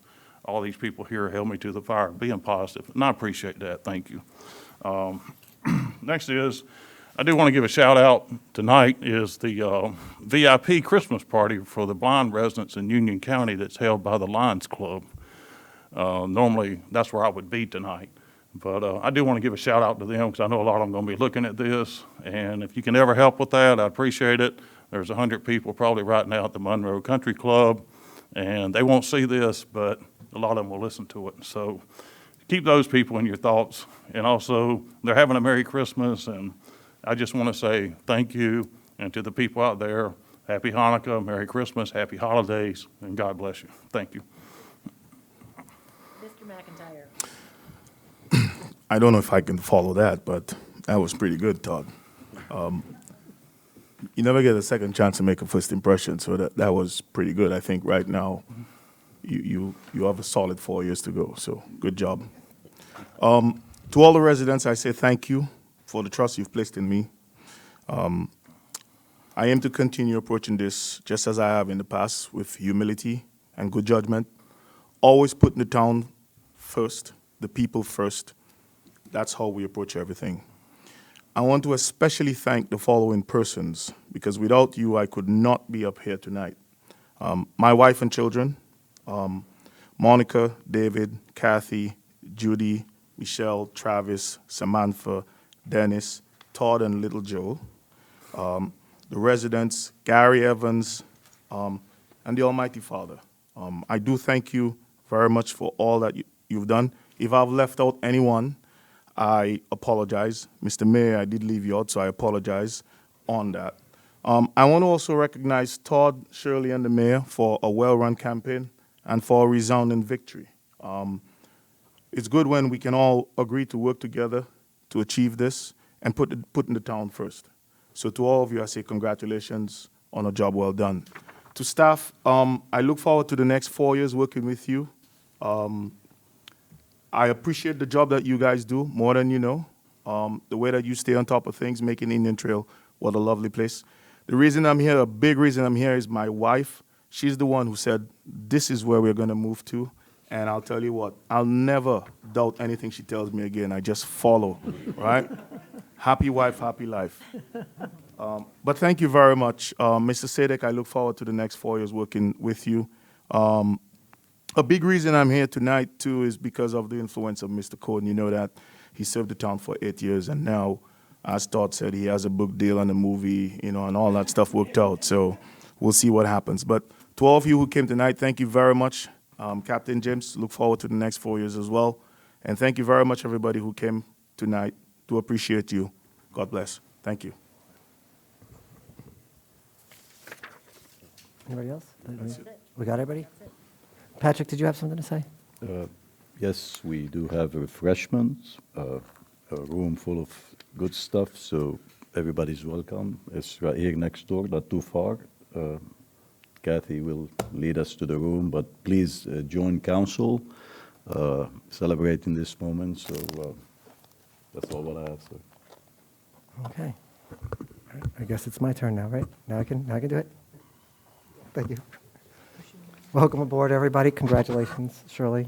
all these people here held me to the fire, being positive, and I appreciate that. Thank you. Next is, I do want to give a shout out tonight is the VIP Christmas party for the blind residents in Union County that's held by the Lions Club. Normally, that's where I would be tonight. But I do want to give a shout out to them because I know a lot of them are going to be looking at this. And if you can ever help with that, I appreciate it. There's 100 people probably right now at the Monroe Country Club, and they won't see this, but a lot of them will listen to it. So keep those people in your thoughts. And also, they're having a Merry Christmas, and I just want to say thank you, and to the people out there, Happy Hanukkah, Merry Christmas, Happy Holidays, and God bless you. Thank you. Mr. McIntyre. I don't know if I can follow that, but that was pretty good, Todd. You never get a second chance to make a first impression, so that was pretty good. I think right now you have a solid 4 years to go, so good job. To all the residents, I say thank you for the trust you've placed in me. I aim to continue approaching this just as I have in the past, with humility and good judgment, always putting the town first, the people first. That's how we approach everything. I want to especially thank the following persons, because without you, I could not be up here tonight. My wife and children, Monica, David, Kathy, Judy, Michelle, Travis, Samantha, Dennis, Todd, and little Joe. The residents, Gary Evans, and the Almighty Father. I do thank you very much for all that you've done. If I've left out anyone, I apologize. Mr. Mayor, I did leave you out, so I apologize on that. I want to also recognize Todd, Shirley, and the mayor for a well-run campaign and for a resounding victory. It's good when we can all agree to work together to achieve this and putting the town first. So to all of you, I say congratulations on a job well done. To staff, I look forward to the next 4 years working with you. I appreciate the job that you guys do more than you know. The way that you stay on top of things, making Indian Trail what a lovely place. The reason I'm here, a big reason I'm here, is my wife. She's the one who said, this is where we're going to move to. And I'll tell you what, I'll never doubt anything she tells me again. I just follow, right? Happy wife, happy life. But thank you very much. Mr. Sadek, I look forward to the next 4 years working with you. A big reason I'm here tonight, too, is because of the influence of Mr. Coden. You know that he served the town for 8 years, and now, as Todd said, he has a book deal and a movie, and all that stuff worked out. So we'll see what happens. But to all of you who came tonight, thank you very much. Captain James, look forward to the next 4 years as well. And thank you very much, everybody who came tonight. Do appreciate you. God bless. Thank you. Anybody else? That's it. We got everybody? Patrick, did you have something to say? Yes, we do have refreshments, a room full of good stuff, so everybody's welcome. It's right here next door, not too far. Kathy will lead us to the room, but please join council celebrating this moment. So that's all what I have, sir. Okay. All right, I guess it's my turn now, right? Now I can do it? Thank you. Welcome aboard, everybody. Congratulations, Shirley.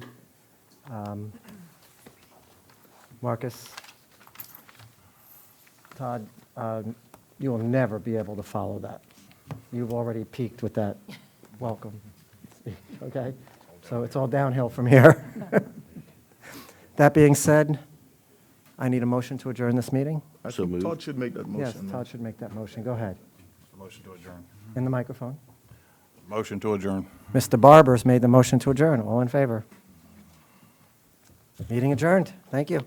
Marcus. Todd, you will never be able to follow that. You've already peaked with that welcome speech, okay? So it's all downhill from here. That being said, I need a motion to adjourn this meeting. I So think moved. Todd should make that motion. Yes, man. Todd should make that motion. Go ahead. Motion to adjourn. In the microphone. Motion to adjourn. Mr. Barber's made the motion to adjourn. All in favor? Meeting adjourned. Thank you.